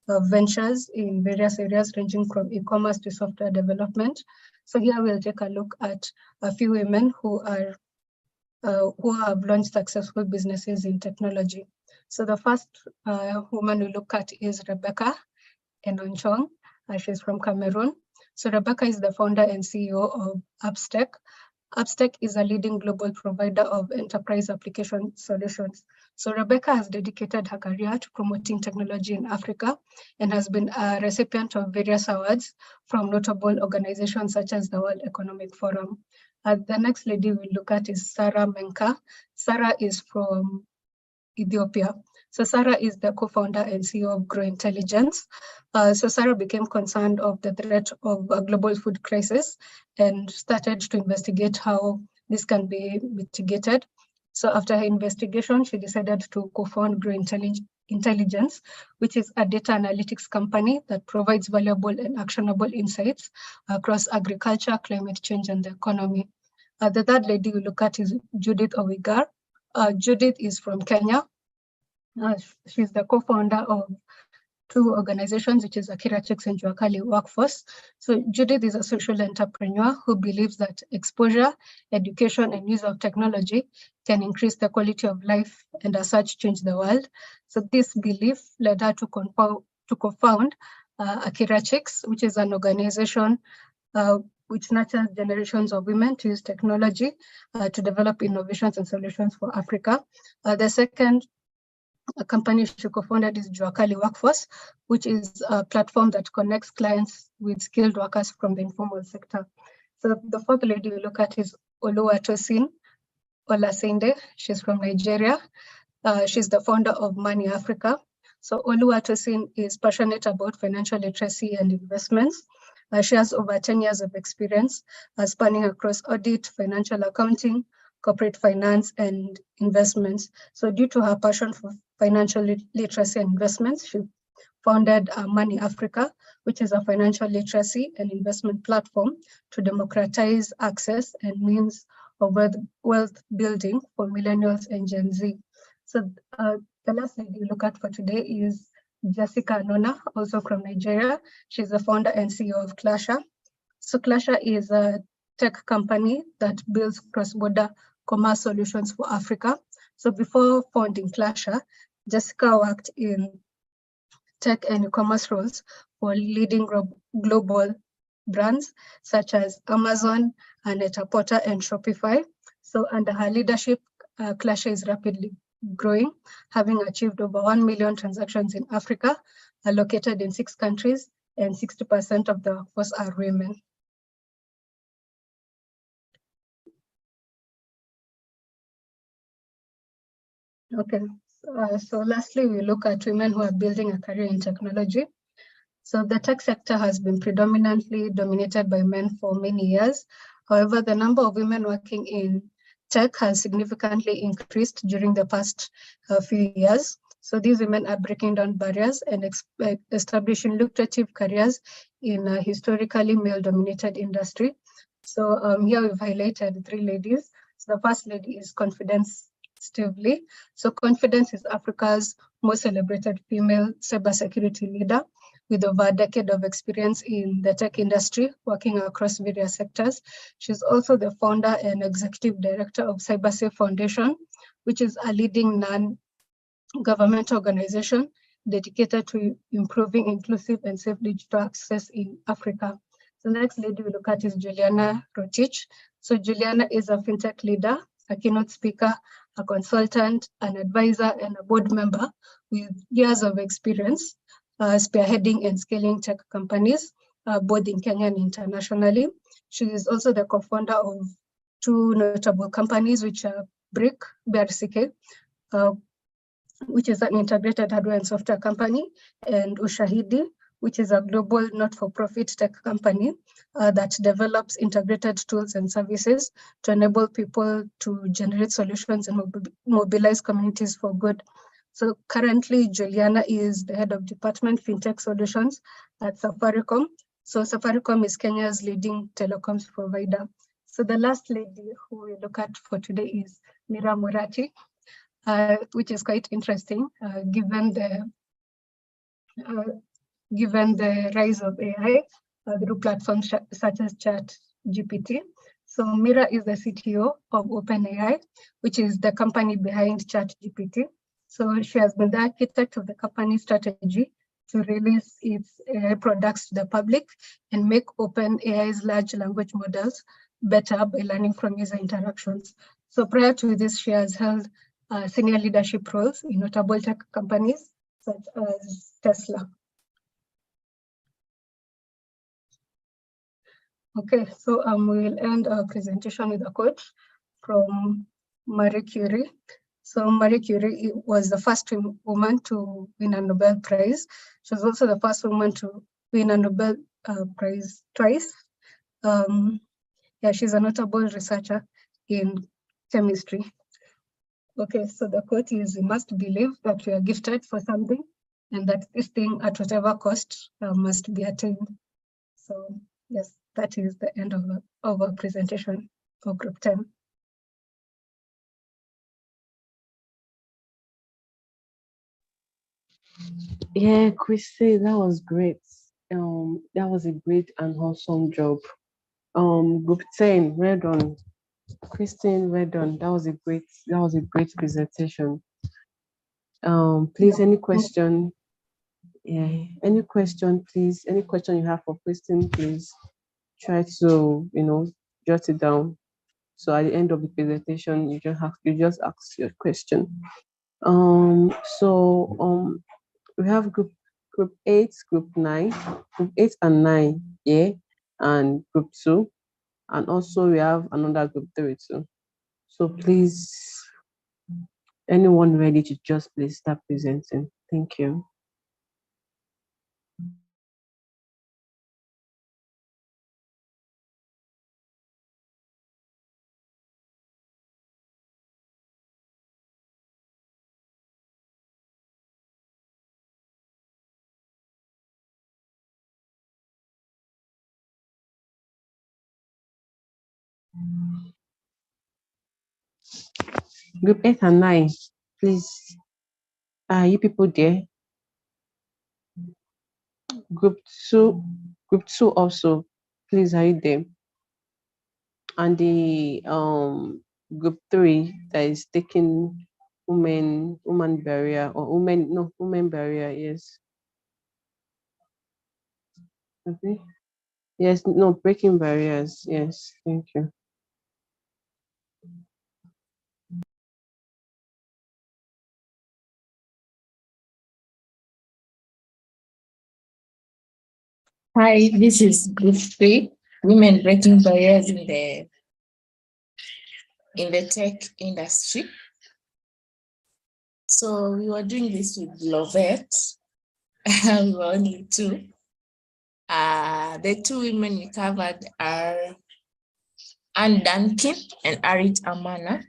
Speaker 6: ventures in various areas ranging from e-commerce to software development. So here we'll take a look at a few women who have launched successful businesses in technology. So the first woman we look at is Rebecca Enonchong. She's from Cameroon. So Rebecca is the founder and CEO of Upstack. Upstack is a leading global provider of enterprise application solutions. So Rebecca has dedicated her career to promoting technology in Africa and has been a recipient of various awards from notable organizations such as the World Economic Forum. The next lady we look at is Sarah Menka. Sarah is from Ethiopia. So Sarah is the co-founder and CEO of Grow Intelligence. So Sarah became concerned of the threat of a global food crisis and started to investigate how this can be mitigated. So after her investigation, she decided to co-found Grow Intelligence, which is a data analytics company that provides valuable and actionable insights across agriculture, climate change, and the economy. The third lady we look at is Judith Owigar. Judith is from Kenya. She's the co-founder of two organizations, which is Akira Chicks and Juakali Workforce. So Judith is a social entrepreneur who believes that exposure, education, and use of technology can increase the quality of life and as such change the world. So this belief led her to co-found Akira Chicks, which is an organization which nurtures generations of women to use technology to develop innovations and solutions for Africa. The second company she co-founded is Juakali Workforce, which is a platform that connects clients with skilled workers from the informal sector. So the fourth lady we look at is Oluwatosin Olasende. She's from Nigeria. She's the founder of Money Africa. So Oluwatosin is passionate about financial literacy and investments. She has over 10 years of experience spanning across audit, financial accounting, corporate finance, and investments. So due to her passion for financial literacy and investments, she founded Money Africa, which is a financial literacy and investment platform to democratize access and means of wealth building for millennials and Gen Z. So the last lady we look at for today is Jessica Anona, also from Nigeria. She's the founder and CEO of Clasher. So Clasher is a tech company that builds cross-border commerce solutions for Africa. So before founding Clasher, Jessica worked in tech and e-commerce roles for leading global brands such as Amazon, Net-a-Porter, and Shopify. So under her leadership, Clasher is rapidly growing, having achieved over 1 million transactions in Africa, located in 6 countries, and 60% of the workforce are women. Okay, so lastly, we look at women who are building a career in technology. So the tech sector has been predominantly dominated by men for many years. However, the number of women working in tech has significantly increased during the past few years. So these women are breaking down barriers and establishing lucrative careers in a historically male-dominated industry. So here we've highlighted 3 ladies. So the first lady is Confidence Stively. So Confidence is Africa's most celebrated female cybersecurity leader with over a decade of experience in the tech industry, working across various sectors. She's also the founder and executive director of CyberSafe Foundation, which is a leading non-government organization dedicated to improving inclusive and safe digital access in Africa. The next lady we look at is Juliana Rotich. So Juliana is a fintech leader, a keynote speaker, a consultant, an advisor, and a board member with years of experience spearheading and scaling tech companies, both in Kenya and internationally. She is also the co-founder of 2 notable companies, which are BRCK, which is an integrated hardware and software company, and Ushahidi, which is a global not-for-profit tech company that develops integrated tools and services to enable people to generate solutions and mobilize communities for good. So currently, Juliana is the head of Department FinTech Solutions at Safaricom. So Safaricom is Kenya's leading telecoms provider. So the last lady who we look at for today is Mira Murati, which is quite interesting given the rise of AI through platforms such as ChatGPT. So Mira is the CTO of OpenAI, which is the company behind ChatGPT. So she has been the architect of the company strategy to release its AI products to the public and make OpenAI's large language models better by learning from user interactions. So prior to this, she has held senior leadership roles in notable tech companies such as Tesla. Okay, so we will end our presentation with a quote from Marie Curie. So Marie Curie was the first woman to win a Nobel Prize. She was also the first woman to win a Nobel Prize twice. Yeah, she's a notable researcher in chemistry. Okay, so the quote is, we must believe that we are gifted for something and that this thing at whatever cost must be attained. So yes, that is the end of our presentation for group 10.
Speaker 1: Yeah, Christy, that was great. That was a great and wholesome job. Group 10, well done. Christine, well done. That was a great presentation. Please, any question? Yeah, any question, please? Any question you have for Christine, please try to, jot it down. So at the end of the presentation, you just ask your question. We have group 8, group 9, group 8 and 9, yeah, and group 2, and also we have another group 3 too. So please, anyone ready to just please start presenting? Thank you. Group 8 and 9, please. Are you people there? Group 2 also, please, are you there? And the group 3 that is taking women barrier or women barrier, yes. Okay. Yes, no, breaking barriers, yes, thank you.
Speaker 8: Hi, this is Group 3, Women Breaking Barriers in the Tech Industry. So we were doing this with Lovette. We were only 2. The 2 women we covered are Anne Duncan and Arit Amana.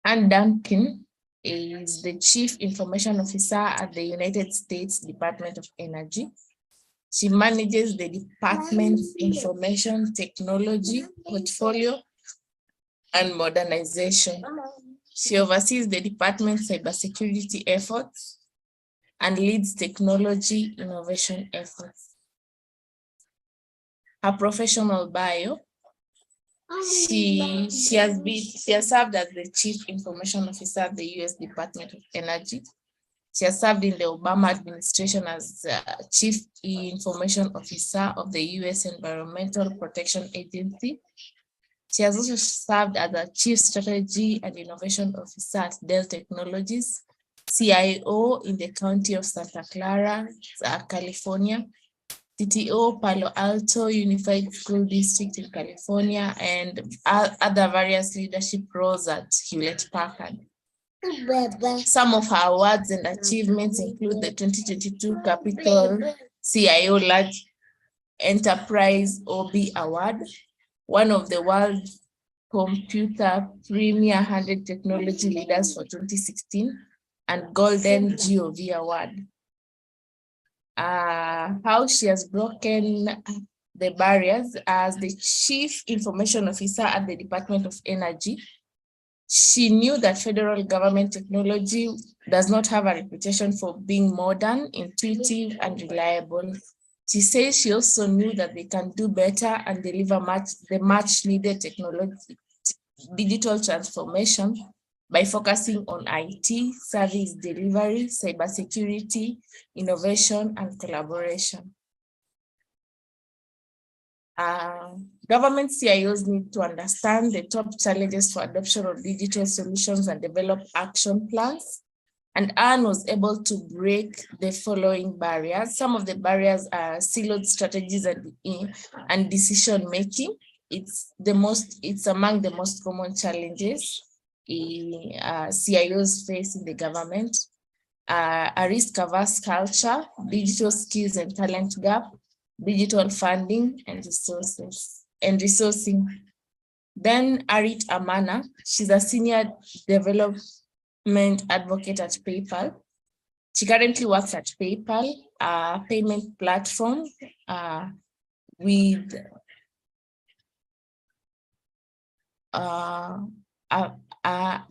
Speaker 8: Anne Duncan is the Chief Information Officer at the United States Department of Energy. She manages the department's information technology portfolio and modernization. She oversees the department's cybersecurity efforts and leads technology innovation efforts. Her professional bio: she has served as the Chief Information Officer at the U.S. Department of Energy. She has served in the Obama administration as Chief Information Officer of the U.S. Environmental Protection Agency. She has also served as a Chief Strategy and Innovation Officer at Dell Technologies, CIO in the County of Santa Clara, California, CTO, Palo Alto Unified School District in California, and other various leadership roles at Hewlett-Packard. Some of her awards and achievements include the 2022 Capital CIO Large Enterprise OB Award, one of the World Computer Premier 100 Technology Leaders for 2016, and Golden GOV Award. How she has broken the barriers. As the Chief Information Officer at the Department of Energy, she knew that federal government technology does not have a reputation for being modern, intuitive, and reliable. She says she also knew that they can do better and deliver the much needed digital transformation by focusing on IT, service delivery, cybersecurity, innovation, and collaboration. Government CIOs need to understand the top challenges for adoption of digital solutions and develop action plans. And Anne was able to break the following barriers. Some of the barriers are siloed strategies and decision making. It's among the most common challenges CIOs face in the government. A risk-averse culture, digital skills and talent gap, digital funding and resourcing. Then Arit Amana, she's a senior development advocate at PayPal. She currently works at PayPal, a payment platform with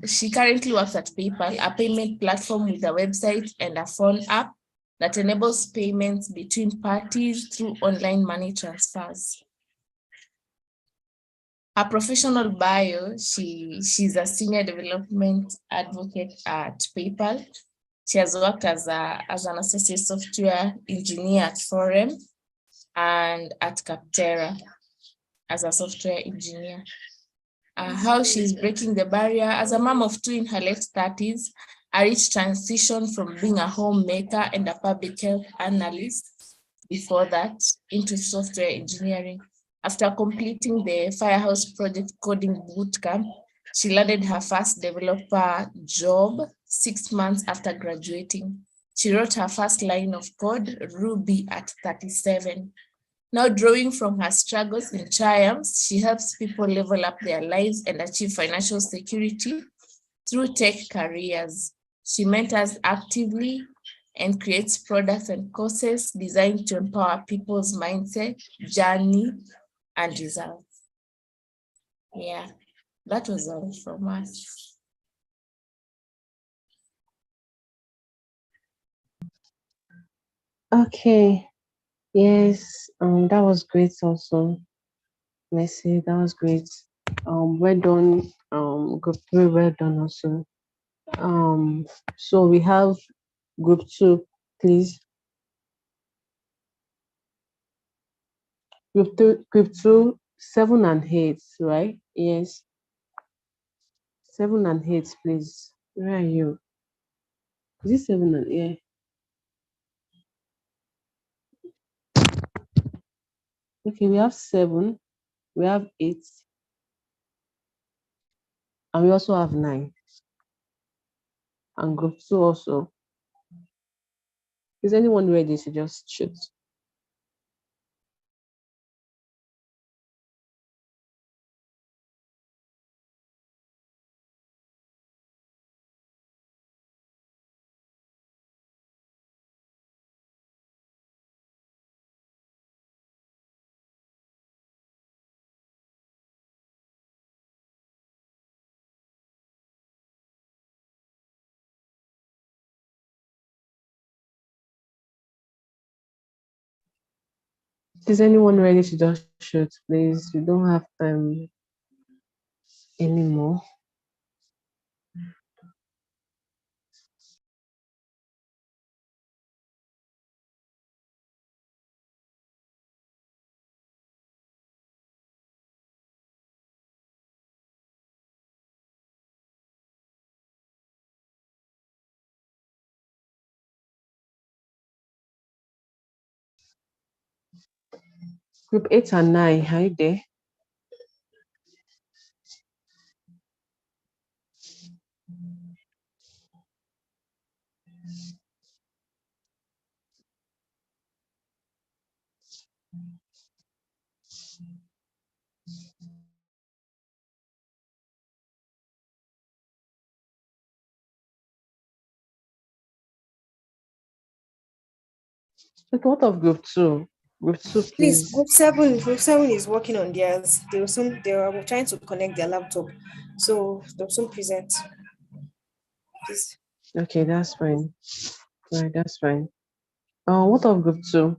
Speaker 8: she currently works at PayPal, a payment platform with a website and a phone app that enables payments between parties through online money transfers. Her professional bio, she's a senior development advocate at PayPal. She has worked as an associate software engineer at Forum and at Capterra as a software engineer. How she's breaking the barrier. As a mom of two in her late 30s, Arit transitioned from being a homemaker and a public health analyst before that into software engineering. After completing the Firehouse Project Coding Bootcamp, she landed her first developer job 6 months after graduating. She wrote her first line of code, Ruby, at 37. Now, drawing from her struggles and triumphs, she helps people level up their lives and achieve financial security through tech careers. She mentors actively and creates products and courses designed to empower people's mindset, journey, and results. Yeah, that was all from us.
Speaker 9: Okay. Yes, that was great also. Messi, that was great. Well done, group 3, well done also. So we have group 2, please. Group 2, 7 and 8, right? Yes. 7 and 8, please. Where are you? Is it 7 and 8? Okay, we have 7, we have 8, and we also have 9. And group 2 also. Is anyone ready to just shoot? Is anyone ready to just shoot, please? We don't have time anymore. Group 8 and 9, are you there? Okay, what of group 2? Group 2,
Speaker 7: Please,
Speaker 9: please.
Speaker 7: group seven is working on theirs. They are trying to connect their laptop. So they'll soon present. Please.
Speaker 9: Okay, that's fine. Right, that's fine. What of group 2?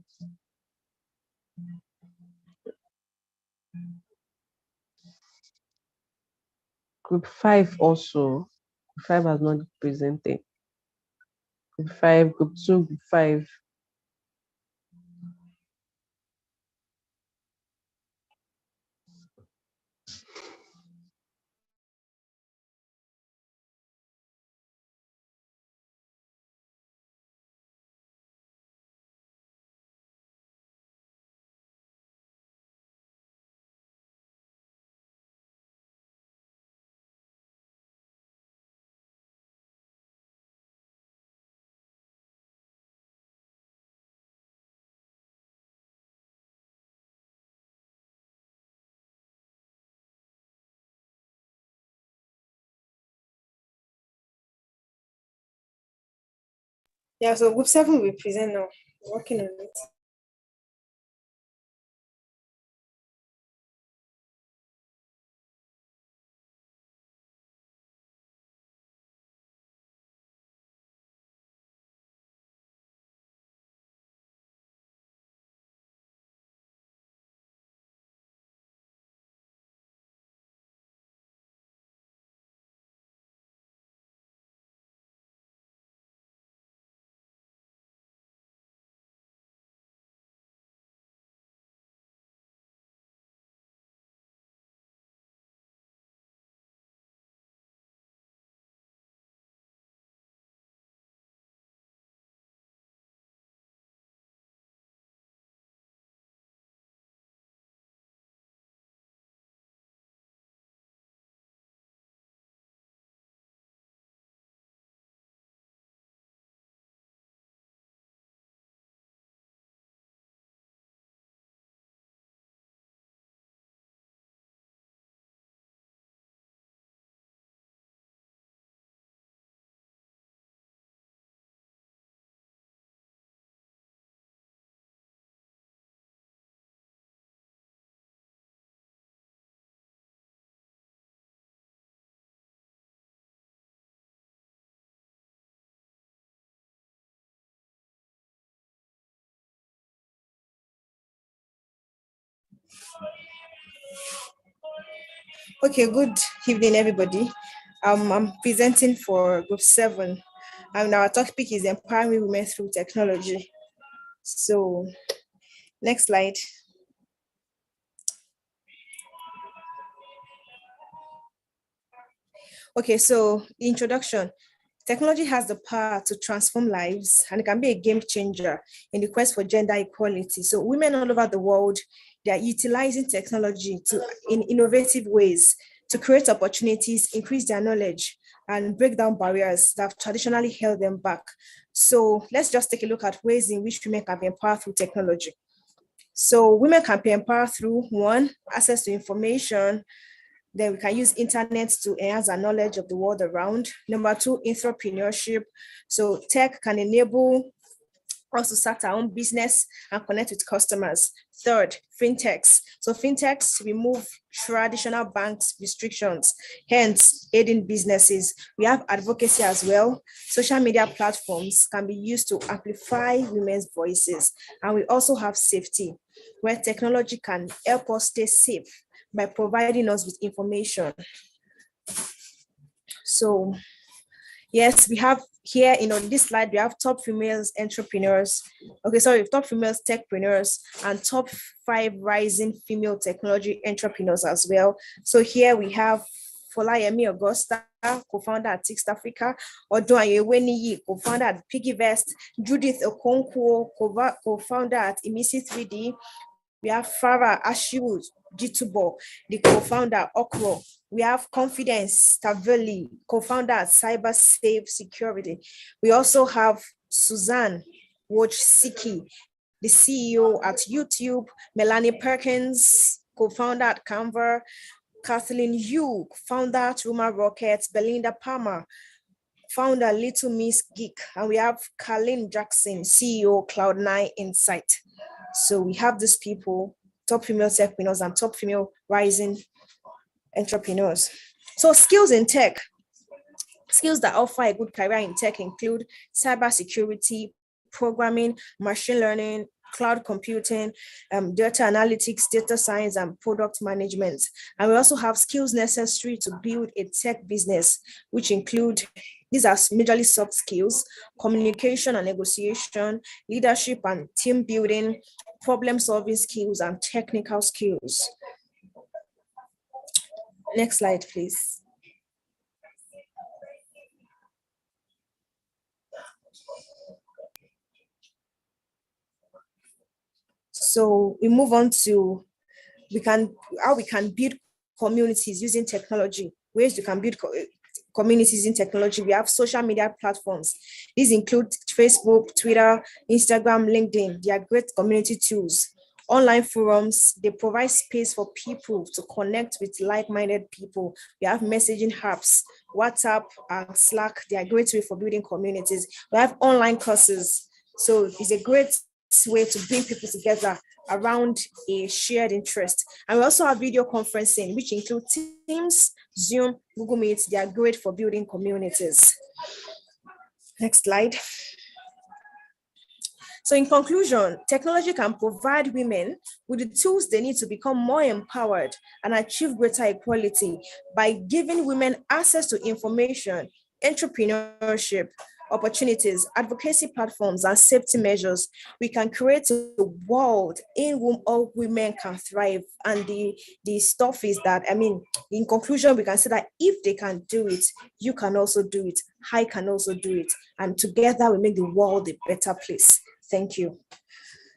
Speaker 9: Group 5 also. Group 5 has not presented. Group 5, group 2, group 5.
Speaker 7: Yeah, so group 7 will present now. Working on it. Okay, good evening, everybody. I'm presenting for group 7, and our topic is empowering women through technology. So, next slide. Okay, so introduction. Technology has the power to transform lives, and it can be a game changer in the quest for gender equality. So women all over the world, they are utilizing technology in innovative ways to create opportunities, increase their knowledge, and break down barriers that have traditionally held them back. So let's just take a look at ways in which women can be empowered through technology. So women can be empowered through, one, access to information. Then we can use internet to enhance our knowledge of the world around. Number two, entrepreneurship. So tech can enable us to start our own business and connect with customers. Third, fintechs. So fintechs remove traditional banks restrictions, hence aiding businesses. We have advocacy as well. Social media platforms can be used to amplify women's voices. And we also have safety, where technology can help us stay safe by providing us with information. So yes, we have here, this slide, we have top females entrepreneurs. Okay, sorry, top females techpreneurs and top 5 rising female technology entrepreneurs as well. So here we have Folayemi Augusta, co-founder at Tixt Africa, Odoanye Weniyi, co-founder at Piggyvest, Judith Okonkwo, co-founder at Imisi 3D. We have Farah Ashiru Jitubo, the co-founder Okro. We have Confidence Tavelli, co-founder at Cyber Safe Security. We also have Suzanne Wojcicki, the CEO at YouTube. Melanie Perkins, co-founder at Canva. Kathleen Yu, founder at Ruma Rockets. Belinda Palmer, founder Little Miss Geek. And we have Carlin Jackson, CEO Cloud9 Insight. So we have these people, top female techpreneurs and top female rising entrepreneurs. So skills in tech. Skills that offer a good career in tech include cybersecurity, programming, machine learning, cloud computing, data analytics, data science, and product management. And we also have skills necessary to build a tech business, which include, these are majorly soft skills: communication and negotiation, leadership and team building, problem solving skills, and technical skills. Next slide, please. So we move on to how we can build communities using technology. Ways you can build communities in technology. We have social media platforms. These include Facebook, Twitter, Instagram, LinkedIn. They are great community tools. Online forums, they provide space for people to connect with like-minded people. We have messaging apps, WhatsApp and Slack. They are a great way for building communities. We have online courses. So it's a great way to bring people together around a shared interest. And we also have video conferencing, which include Teams, Zoom, Google Meet. They are great for building communities. Next slide. So in conclusion, technology can provide women with the tools they need to become more empowered and achieve greater equality by giving women access to information, entrepreneurship, opportunities, advocacy platforms, and safety measures. We can create a world in which all women can thrive. And the stuff is that, in conclusion, we can say that if they can do it, you can also do it. I can also do it. And together we make the world a better place. Thank you.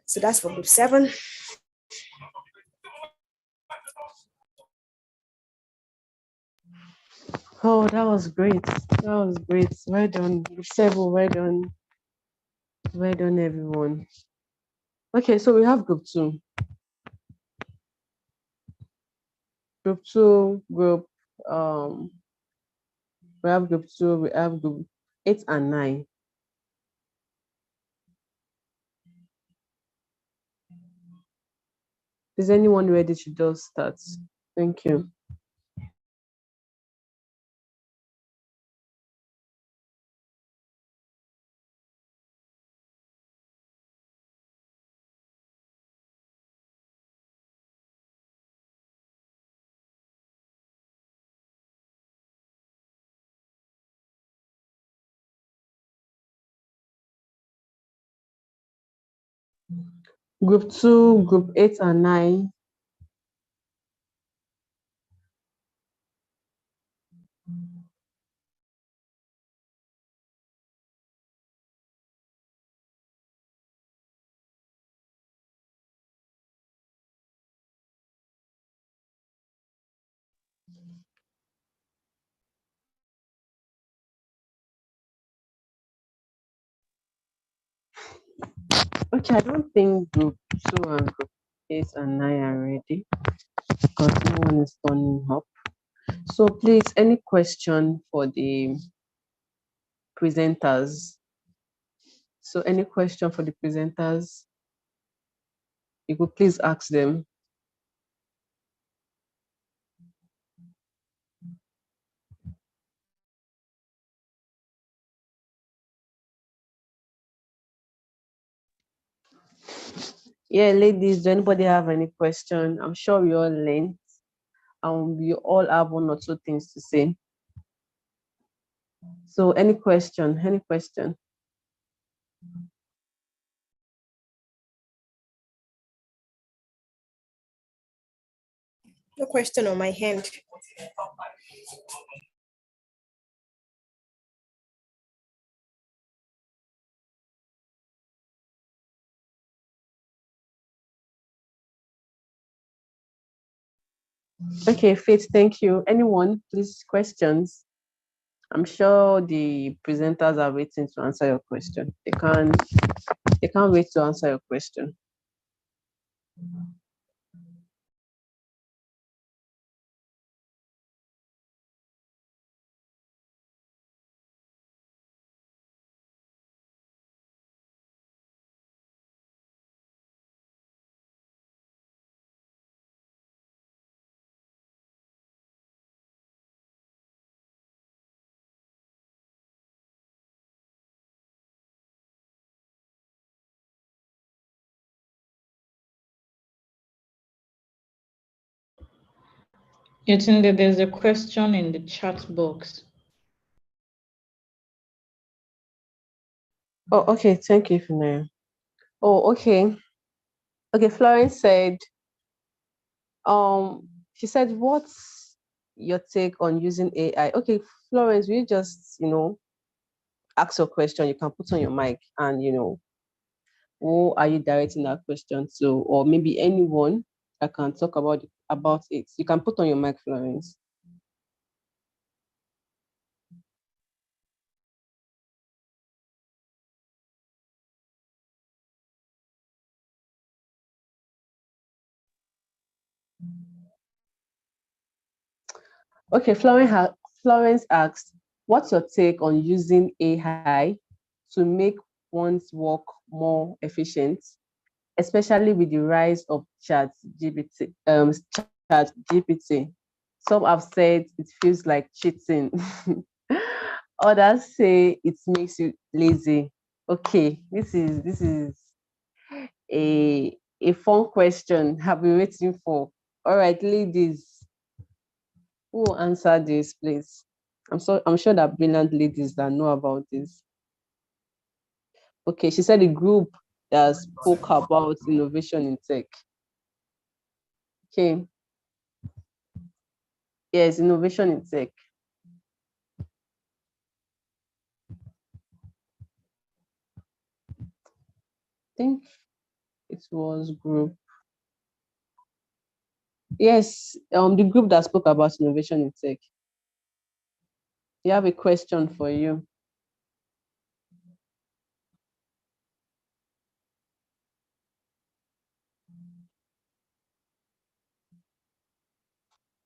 Speaker 7: So that's for group 7.
Speaker 9: Oh, that was great. That was great. Well done, group 7. Well done. Well done, everyone. Okay, so we have group 2. Group 2, we have group 2, we have group 8 and 9. Is anyone ready to just start? Thank you. Group 2, group 8 and 9. Okay, I don't think group 2 and group 8 and 9 are ready because no one is turning up. So please, any question for the presenters? So any question for the presenters? You could please ask them. Yeah, ladies, do anybody have any question? I'm sure we all learned and we all have one or two things to say. So any question, any question?
Speaker 7: No question on my hand.
Speaker 9: Okay, Faith, thank you. Anyone, please, questions? I'm sure the presenters are waiting to answer your question. They can't wait to answer your question.
Speaker 3: It's in there's a question in the chat box.
Speaker 9: Oh, okay. Thank you, Funaya. Oh, okay. Okay, Florence said, she said, what's your take on using AI? Okay, Florence, will you just, ask your question? You can put on your mic and, who are you directing that question to? Or maybe anyone that can talk about it. You can put on your mic, Florence. Okay, Florence asked, what's your take on using AI to make one's work more efficient, especially with the rise of Chat GPT? Some have said it feels like cheating. Others say it makes you lazy. Okay, this is a fun question I've been waiting for. All right, ladies, who will answer this, please? I'm sure that brilliant ladies that know about this. Okay, she said a group that spoke about innovation in tech. Okay, yes, innovation in tech. I think it was group. Yes, the group that spoke about innovation in tech. We have a question for you.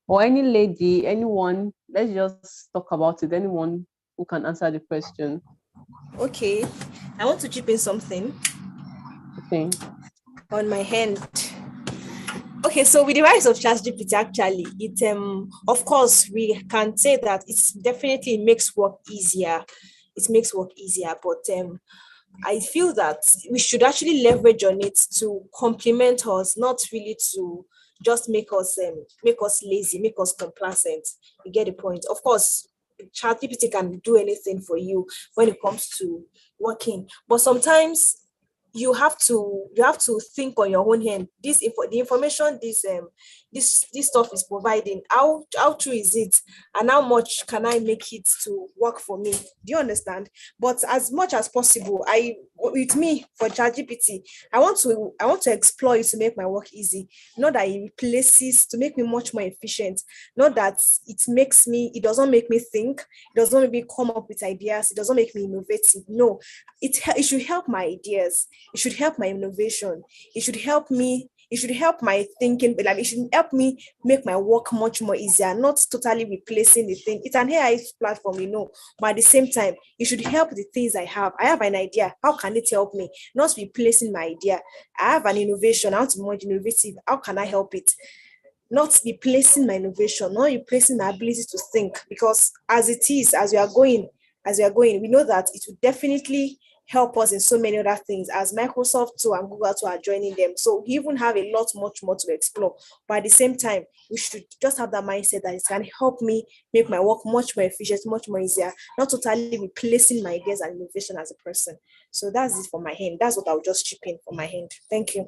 Speaker 9: Or any lady, anyone, let's just talk about it. Anyone who can answer the question.
Speaker 7: Okay, I want to chip in something
Speaker 9: Okay.
Speaker 7: on my hand. Okay, so with the rise of ChatGPT, actually, it of course we can say that it's definitely makes work easier. It makes work easier, but I feel that we should actually leverage on it to complement us, not really to just make us lazy, make us complacent. You get the point. Of course, ChatGPT can do anything for you when it comes to working, but sometimes you have to think on your own hand. The information this stuff is providing, how true is it, and how much can I make it to work for me? Do you understand? But as much as possible, I with me for ChatGPT, I want to explore it to make my work easy, not that it replaces, to make me much more efficient, not that it doesn't make me think, it doesn't make me come up with ideas, it doesn't make me innovative. No, it should help my ideas, it should help my innovation, it should help my thinking, but like it should help me make my work much more easier, not totally replacing the thing. It's an AI platform, but at the same time, it should help the things I have. I have an idea. How can it help me? Not replacing my idea. I have an innovation. I want to be more innovative. How can I help it? Not replacing my innovation, not replacing my ability to think. Because as it is, as we are going, we know that it will definitely help us in so many other things, as Microsoft too and Google too are joining them. So we even have a lot much more to explore. But at the same time, we should just have that mindset that it can help me make my work much more efficient, much more easier, not totally replacing my ideas and innovation as a person. So that's it for my hand. That's what I'll just chip in for my hand. Thank you.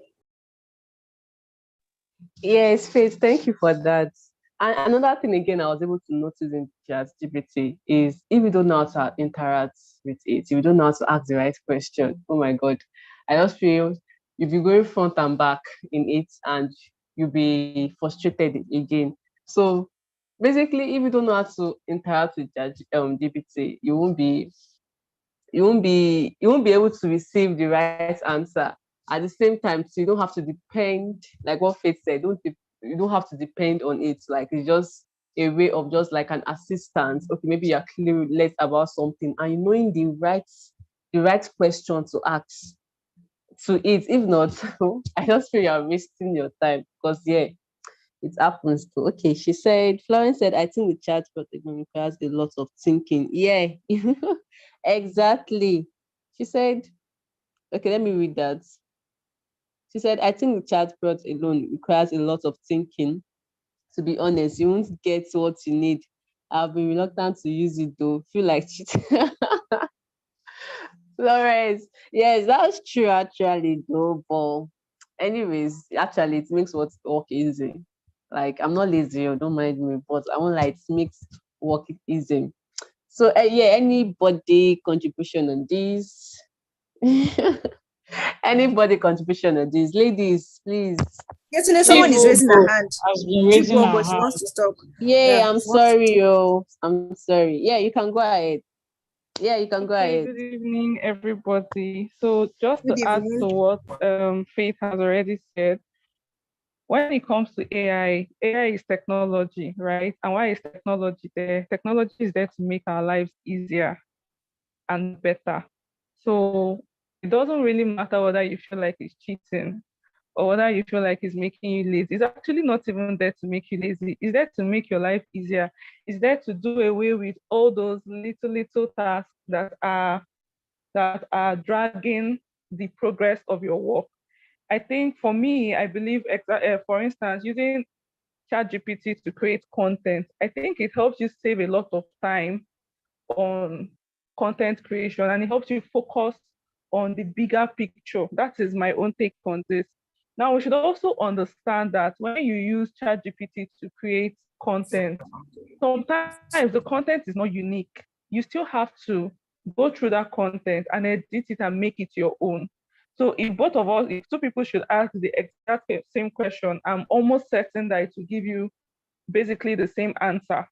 Speaker 9: Yes, Faith, thank you for that. And another thing again I was able to notice in ChatGPT is if you don't know how to interact with it, if you don't know how to ask the right question, oh my God, I just feel if you go front and back in it and you'll be frustrated again. So basically, if you don't know how to interact with GPT, you won't be able to receive the right answer. At the same time, so you don't have to depend, like what Faith said, you don't have to depend on it. Like it's just a way of just like an assistance. Okay, maybe you're clueless about something and you knowing the right question to ask to it. If not, I just feel you're wasting your time because yeah, it happens too. Okay, she said, Florence said, I think the chat protocol requires a lot of thinking. Yeah, exactly. She said, okay, let me read that. She said, I think the chat plot alone requires a lot of thinking, To be honest, you won't get what you need. I've been reluctant to use it though. Feel like cheating. Florence, yes, that's true actually though. But anyways, actually it makes work easy. Like I'm not lazy, or don't mind me, but I won't like it makes work easy. So yeah, anybody contribution on this? Anybody contribution on this? Ladies, please.
Speaker 7: Yes, someone is raising her hand.
Speaker 3: Has been raising
Speaker 7: Chibo,
Speaker 3: her
Speaker 7: but she
Speaker 3: hand.
Speaker 7: wants to talk.
Speaker 9: Yeah, I'm
Speaker 7: she wants to
Speaker 9: sorry,
Speaker 7: talk.
Speaker 9: yo. I'm sorry. Yeah, you can go ahead. Yeah, you can go
Speaker 10: Okay,
Speaker 9: ahead.
Speaker 10: good evening, everybody. So just
Speaker 7: Good
Speaker 10: to add
Speaker 7: evening.
Speaker 10: to what Faith has already said, when it comes to AI is technology, right? And why is technology there? Technology is there to make our lives easier and better. So it doesn't really matter whether you feel like it's cheating or whether you feel like it's making you lazy. It's actually not even there to make you lazy. It's there to make your life easier. It's there to do away with all those little tasks that are dragging the progress of your work. I think for me, I believe, for instance, using ChatGPT to create content, I think it helps you save a lot of time on content creation, and it helps you focus on the bigger picture. That is my own take on this. Now, we should also understand that when you use ChatGPT to create content, sometimes the content is not unique. You still have to go through that content and edit it and make it your own. So if two people should ask the exact same question, I'm almost certain that it will give you basically the same answer,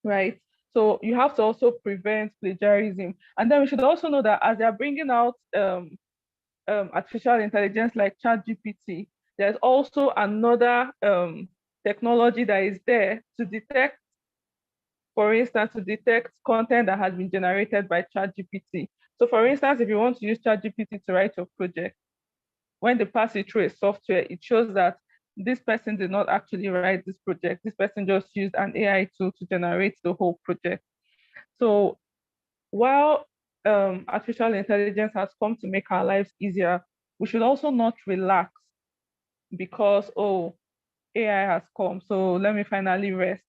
Speaker 10: right? So you have to also prevent plagiarism. And then we should also know that as they're bringing out artificial intelligence like ChatGPT, there's also another technology that is there to detect, for instance, to detect content that has been generated by ChatGPT. So for instance, if you want to use ChatGPT to write your project, when they pass it through a software, it shows that this person did not actually write this project. This person just used an AI tool to generate the whole project. So while artificial intelligence has come to make our lives easier, we should also not relax because, oh, AI has come, so let me finally rest.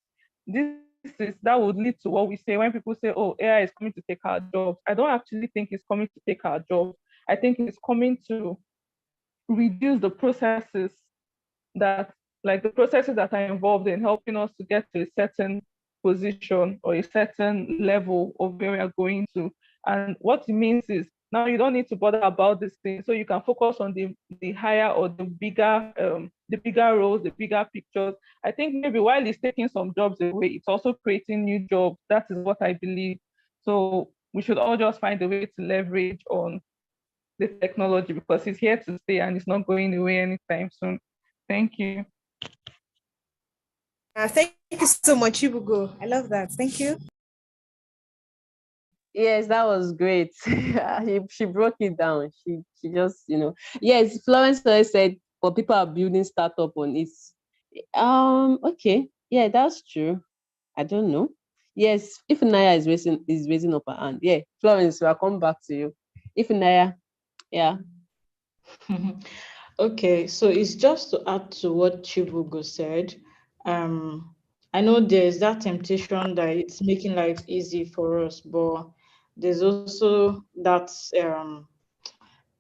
Speaker 10: That would lead to what we say when people say, oh, AI is coming to take our jobs. I don't actually think it's coming to take our jobs. I think it's coming to reduce the processes the processes that are involved in helping us to get to a certain position or a certain level of where we are going to. And what it means is now you don't need to bother about this thing, so you can focus on the higher or the bigger roles, the bigger pictures. I think maybe while it's taking some jobs away, it's also creating new jobs. That is what I believe. So we should all just find a way to leverage on the technology because it's here to stay and it's not going away anytime soon. Thank you.
Speaker 7: Thank you so much, Ibugo. I love that. Thank you.
Speaker 9: Yes, that was great. She broke it down. She just, yes, Florence said, but people are building startup on it. Okay. Yeah, that's true. I don't know. Yes, if Naya is raising up her hand. Yeah, Florence, I'll come back to you. If Naya, yeah.
Speaker 3: Okay, so it's just to add to what Chibugo said. I know there's that temptation that it's making life easy for us, but there's also that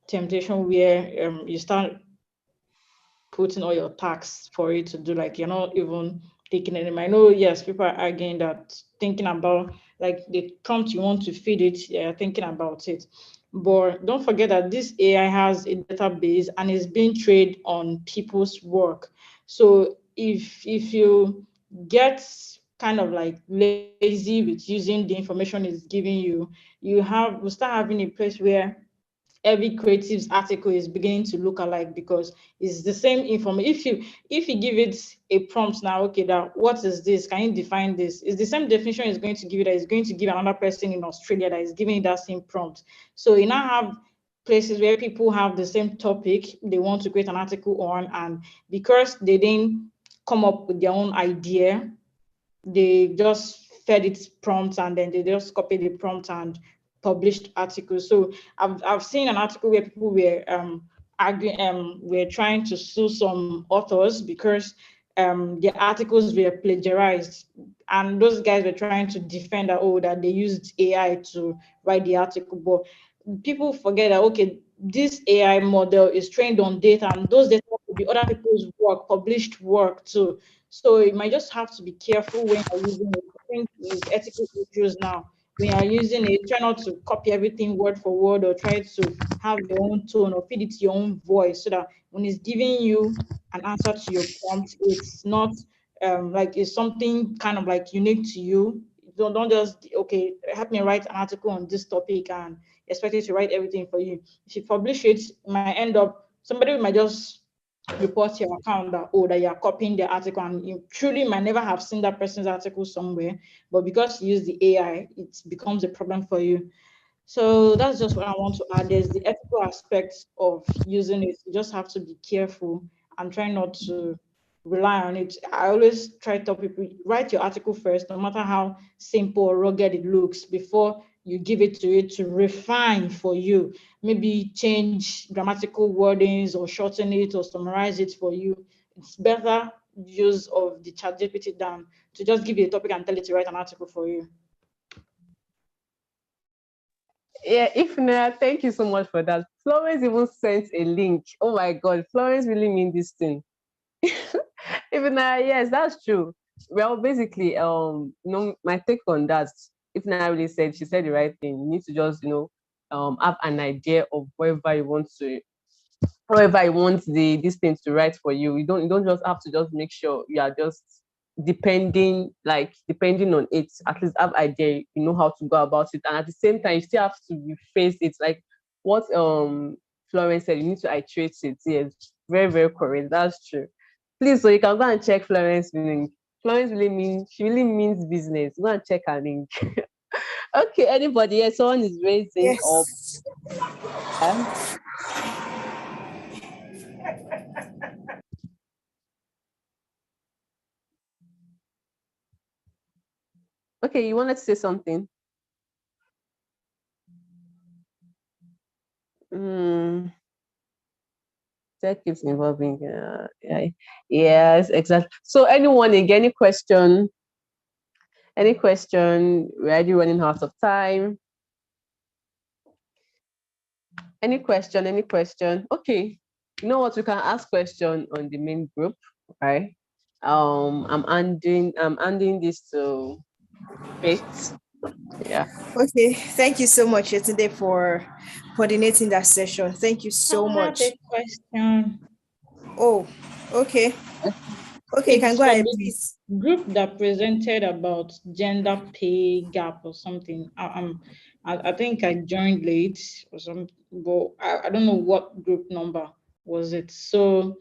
Speaker 3: temptation where you start putting all your tasks for it to do, like you're not even taking any. I know, yes, people are arguing that, thinking about like the prompt you want to feed it, yeah, thinking about it. But don't forget that this AI has a database and is being trained on people's work. So if you get kind of like lazy with using the information it's giving you, will start having a place where every creative's article is beginning to look alike because it's the same information. If you give it a prompt now, okay, that what is this? Can you define this? It's the same definition it's going to give you that is going to give another person in Australia that is giving that same prompt. So you now have places where people have the same topic they want to create an article on, and because they didn't come up with their own idea, they just fed it prompts and then they just copied the prompt and published articles. So I've seen an article where people were arguing, were trying to sue some authors because the articles were plagiarized, and those guys were trying to defend that, oh, that they used AI to write the article. But people forget that, okay, this AI model is trained on data, and those data could be other people's work, published work too. So you might just have to be careful when you're using it. I think it's ethical issues now. When you're using it, try not to copy everything word for word, or try to have your own tone or feed it your own voice, so that when it's giving you an answer to your prompt, it's not like it's something kind of like unique to you. Don't just, okay, help me write an article on this topic and expect it to write everything for you. If you publish it, it might end up, somebody might just report your account that, oh, that you're copying the article, and you truly might never have seen that person's article somewhere, but because you use the AI, it becomes a problem for you. So that's just what I want to add. There's the ethical aspects of using it. You just have to be careful and try not to rely on it. I always try to tell people, write your article first, no matter how simple or rugged it looks, before you give it to refine for you. Maybe change grammatical wordings or shorten it or summarize it for you. It's better use of the ChatGPT than to just give you a topic and tell it to write an article for you.
Speaker 1: Yeah, Ifna, thank you so much for that. Florence even sent a link. Oh my God, Florence really mean this thing. Ifna, yes, that's true. Well, basically, my take on that, Ifna really said, she said the right thing. You need to just, have an idea of wherever you want these things to write for you. You don't just have to just make sure you are just depending on it. At least have idea, you know how to go about it, and at the same time you still have to rephrase it, like what Florence said, you need to iterate it. Yes, very, very correct. That's true. Please, so you can go and check Florence link. Florence really means business. Go and check her link. Okay, anybody? Yes, someone is raising up.
Speaker 7: Yes.
Speaker 1: Okay, you wanted to say something? Hmm. Tech keeps evolving. Yeah. Yes, exactly. So, anyone again? Any question? Any question? We're already running out of time. Any question? Any question? Okay. You know what? We can ask question on the main group, right? I'm handing this to Faith. Yeah.
Speaker 7: Okay. Thank you so much, Yetunde, for coordinating that session. Thank you so
Speaker 3: I have
Speaker 7: much.
Speaker 3: a question.
Speaker 7: Oh, okay. Okay, you can
Speaker 3: It's
Speaker 7: go
Speaker 3: for
Speaker 7: ahead,
Speaker 3: the
Speaker 7: please.
Speaker 3: group that presented about gender pay gap or something. I think I joined late or something, but I don't know what group number was it. So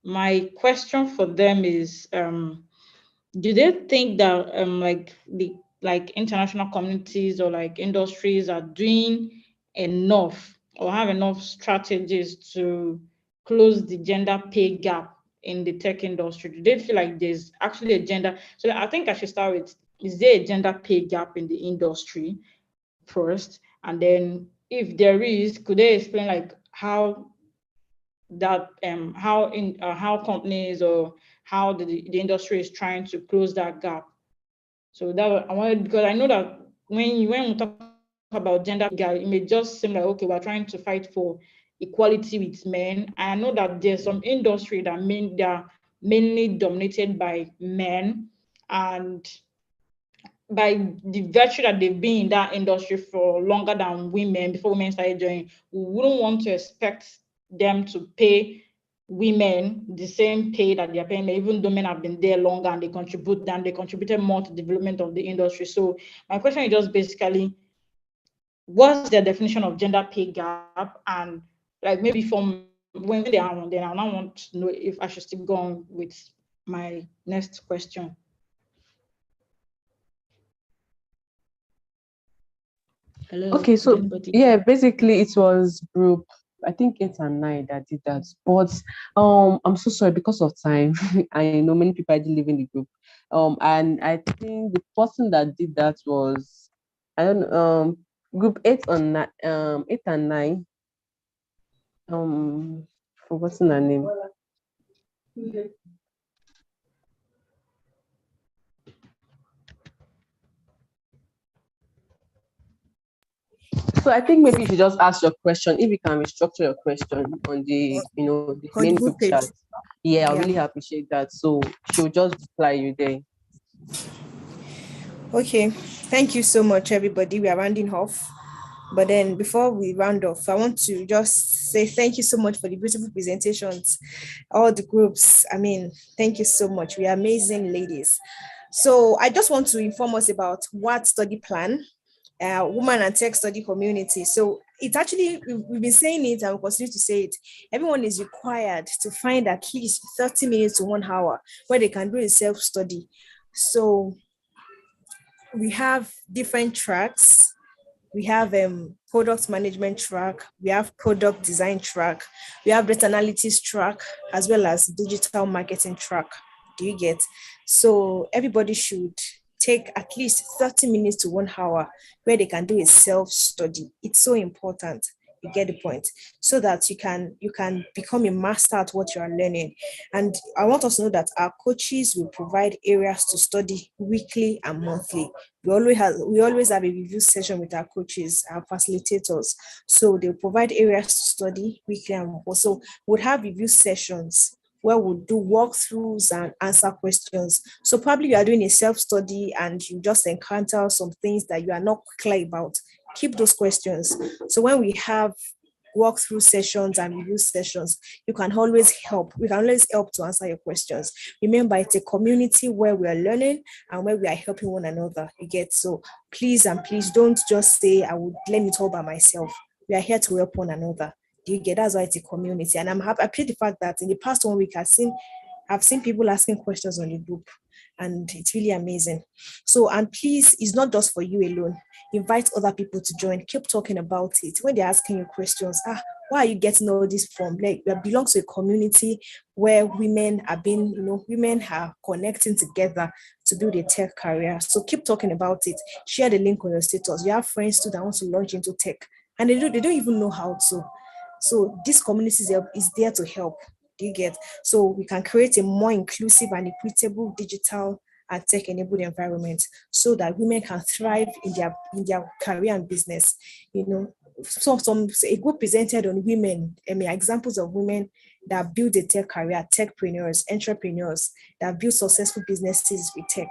Speaker 3: my question for them is, do they think that like the like international communities or like industries are doing enough or have enough strategies to close the gender pay gap in the tech industry? Do they feel like there's actually a gender? So I think I should start with, is there a gender pay gap in the industry first? And then if there is, could they explain like how that how companies or how the industry is trying to close that gap? So that I wanted, because I know that when we talk about gender gap, it may just seem like, okay, we're trying to fight for equality with men. I know that there's some industry that are mainly dominated by men, and by the virtue that they've been in that industry for longer than women, before women started joining, we wouldn't want to expect them to pay women the same pay that they're paying, even though men have been there longer and they contributed more to development of the industry. So my question is just basically, what's the definition of gender pay gap? And like maybe from when they are on, then I now want to know if I should still go on with my next question. Hello,
Speaker 1: Okay,
Speaker 3: is
Speaker 1: so
Speaker 3: anybody?
Speaker 1: yeah, basically it was group, I think 8 and 9 that did that. But I'm so sorry because of time. I know many people didn't live in the group. And I think the person that did that was, I don't know, group 8 and 9. Forgotten her name.
Speaker 9: So I think maybe you should just ask your question. If you can restructure your question on the, the
Speaker 7: On the
Speaker 9: main
Speaker 7: group
Speaker 9: group
Speaker 7: page.
Speaker 9: chat. Yeah, I
Speaker 7: Yeah.
Speaker 9: really appreciate that. So she'll just reply you there.
Speaker 7: Okay. Thank you so much, everybody. We are rounding off. But then before we round off, I want to just say thank you so much for the beautiful presentations, all the groups. I mean, thank you so much. We are amazing ladies. So I just want to inform us about WATStudy plan, Women and Tech Study Community. So it's actually, we've been saying it and we'll continue to say it. Everyone is required to find at least 30 minutes to 1 hour where they can do a self-study. So we have different tracks. We have product management track, we have product design track, we have data analytics track, as well as digital marketing track. Do you get? So everybody should take at least 30 minutes to 1 hour where they can do a self-study. It's so important. You get the point, so that you can become a master at what you are learning. And I want us to know that our coaches will provide areas to study weekly and monthly. We always have a review session with our coaches, our facilitators. So they'll provide areas to study weekly and monthly. So we'll have review sessions where we'll do walkthroughs and answer questions. So probably you are doing a self-study and you just encounter some things that you are not clear about. Keep those questions. So when we have walkthrough sessions and review sessions, you can always help. We can always help to answer your questions. Remember, it's a community where we are learning and where we are helping one another. You get? So please and please don't just say, I would learn it all by myself. We are here to help one another. Do you get? That's why it's a community. And I'm happy. I appreciate the fact that in the past 1 week, I've seen people asking questions on the group, and it's really amazing. So, and please, it's not just for you alone. Invite other people to join. Keep talking about it. When they're asking you questions, why are you getting all this from? Like, you belong to a community where women are connecting together to build a tech career. So keep talking about it. Share the link on your status. You have friends too that want to launch into tech, and they don't even know how to. So this community is there to help. Do you get? So we can create a more inclusive and equitable digital and tech-enabled environment so that women can thrive in their career and business. A group presented on women, examples of women that build a tech career, techpreneurs, entrepreneurs that build successful businesses with tech.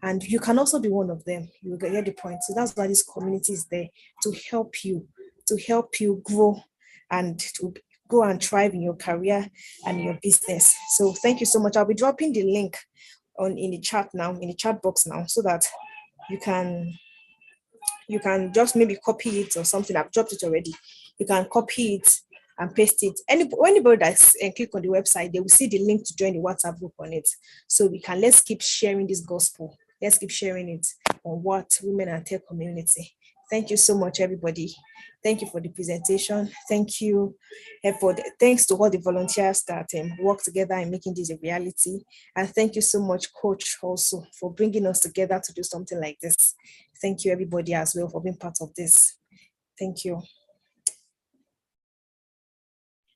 Speaker 7: And you can also be one of them. You get the point. So that's why this community is there to help you grow and to go and thrive in your career and your business. So thank you so much. I'll be dropping the link in the chat box now, so that you can just maybe copy it or something. I've dropped it already. You can copy it and paste it. Anybody that's click on the website, they will see the link to join the WhatsApp group on it. So let's keep sharing this gospel. Let's keep sharing it on what Women and Tech Community. Thank you so much, everybody. Thank you for the presentation. Thank you thanks to all the volunteers that work together in making this a reality. And thank you so much, Coach, also for bringing us together to do something like this. Thank you, everybody, as well, for being part of this. Thank you.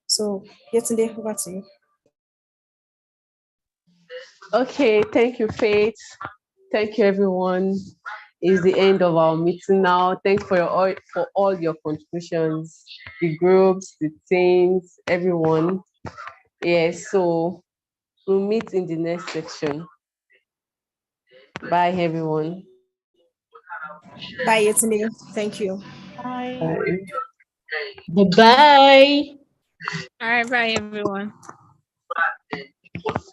Speaker 7: So, Yetunde, over to you.
Speaker 9: Okay, thank you, Faith. Thank you, everyone. It's the end of our meeting now. Thanks for all your contributions, the groups, the teams, everyone. Yes, so we'll meet in the next section. Bye, everyone.
Speaker 7: Bye, Yetunde. Thank you.
Speaker 10: Bye.
Speaker 3: Bye-bye.
Speaker 4: All right, bye everyone.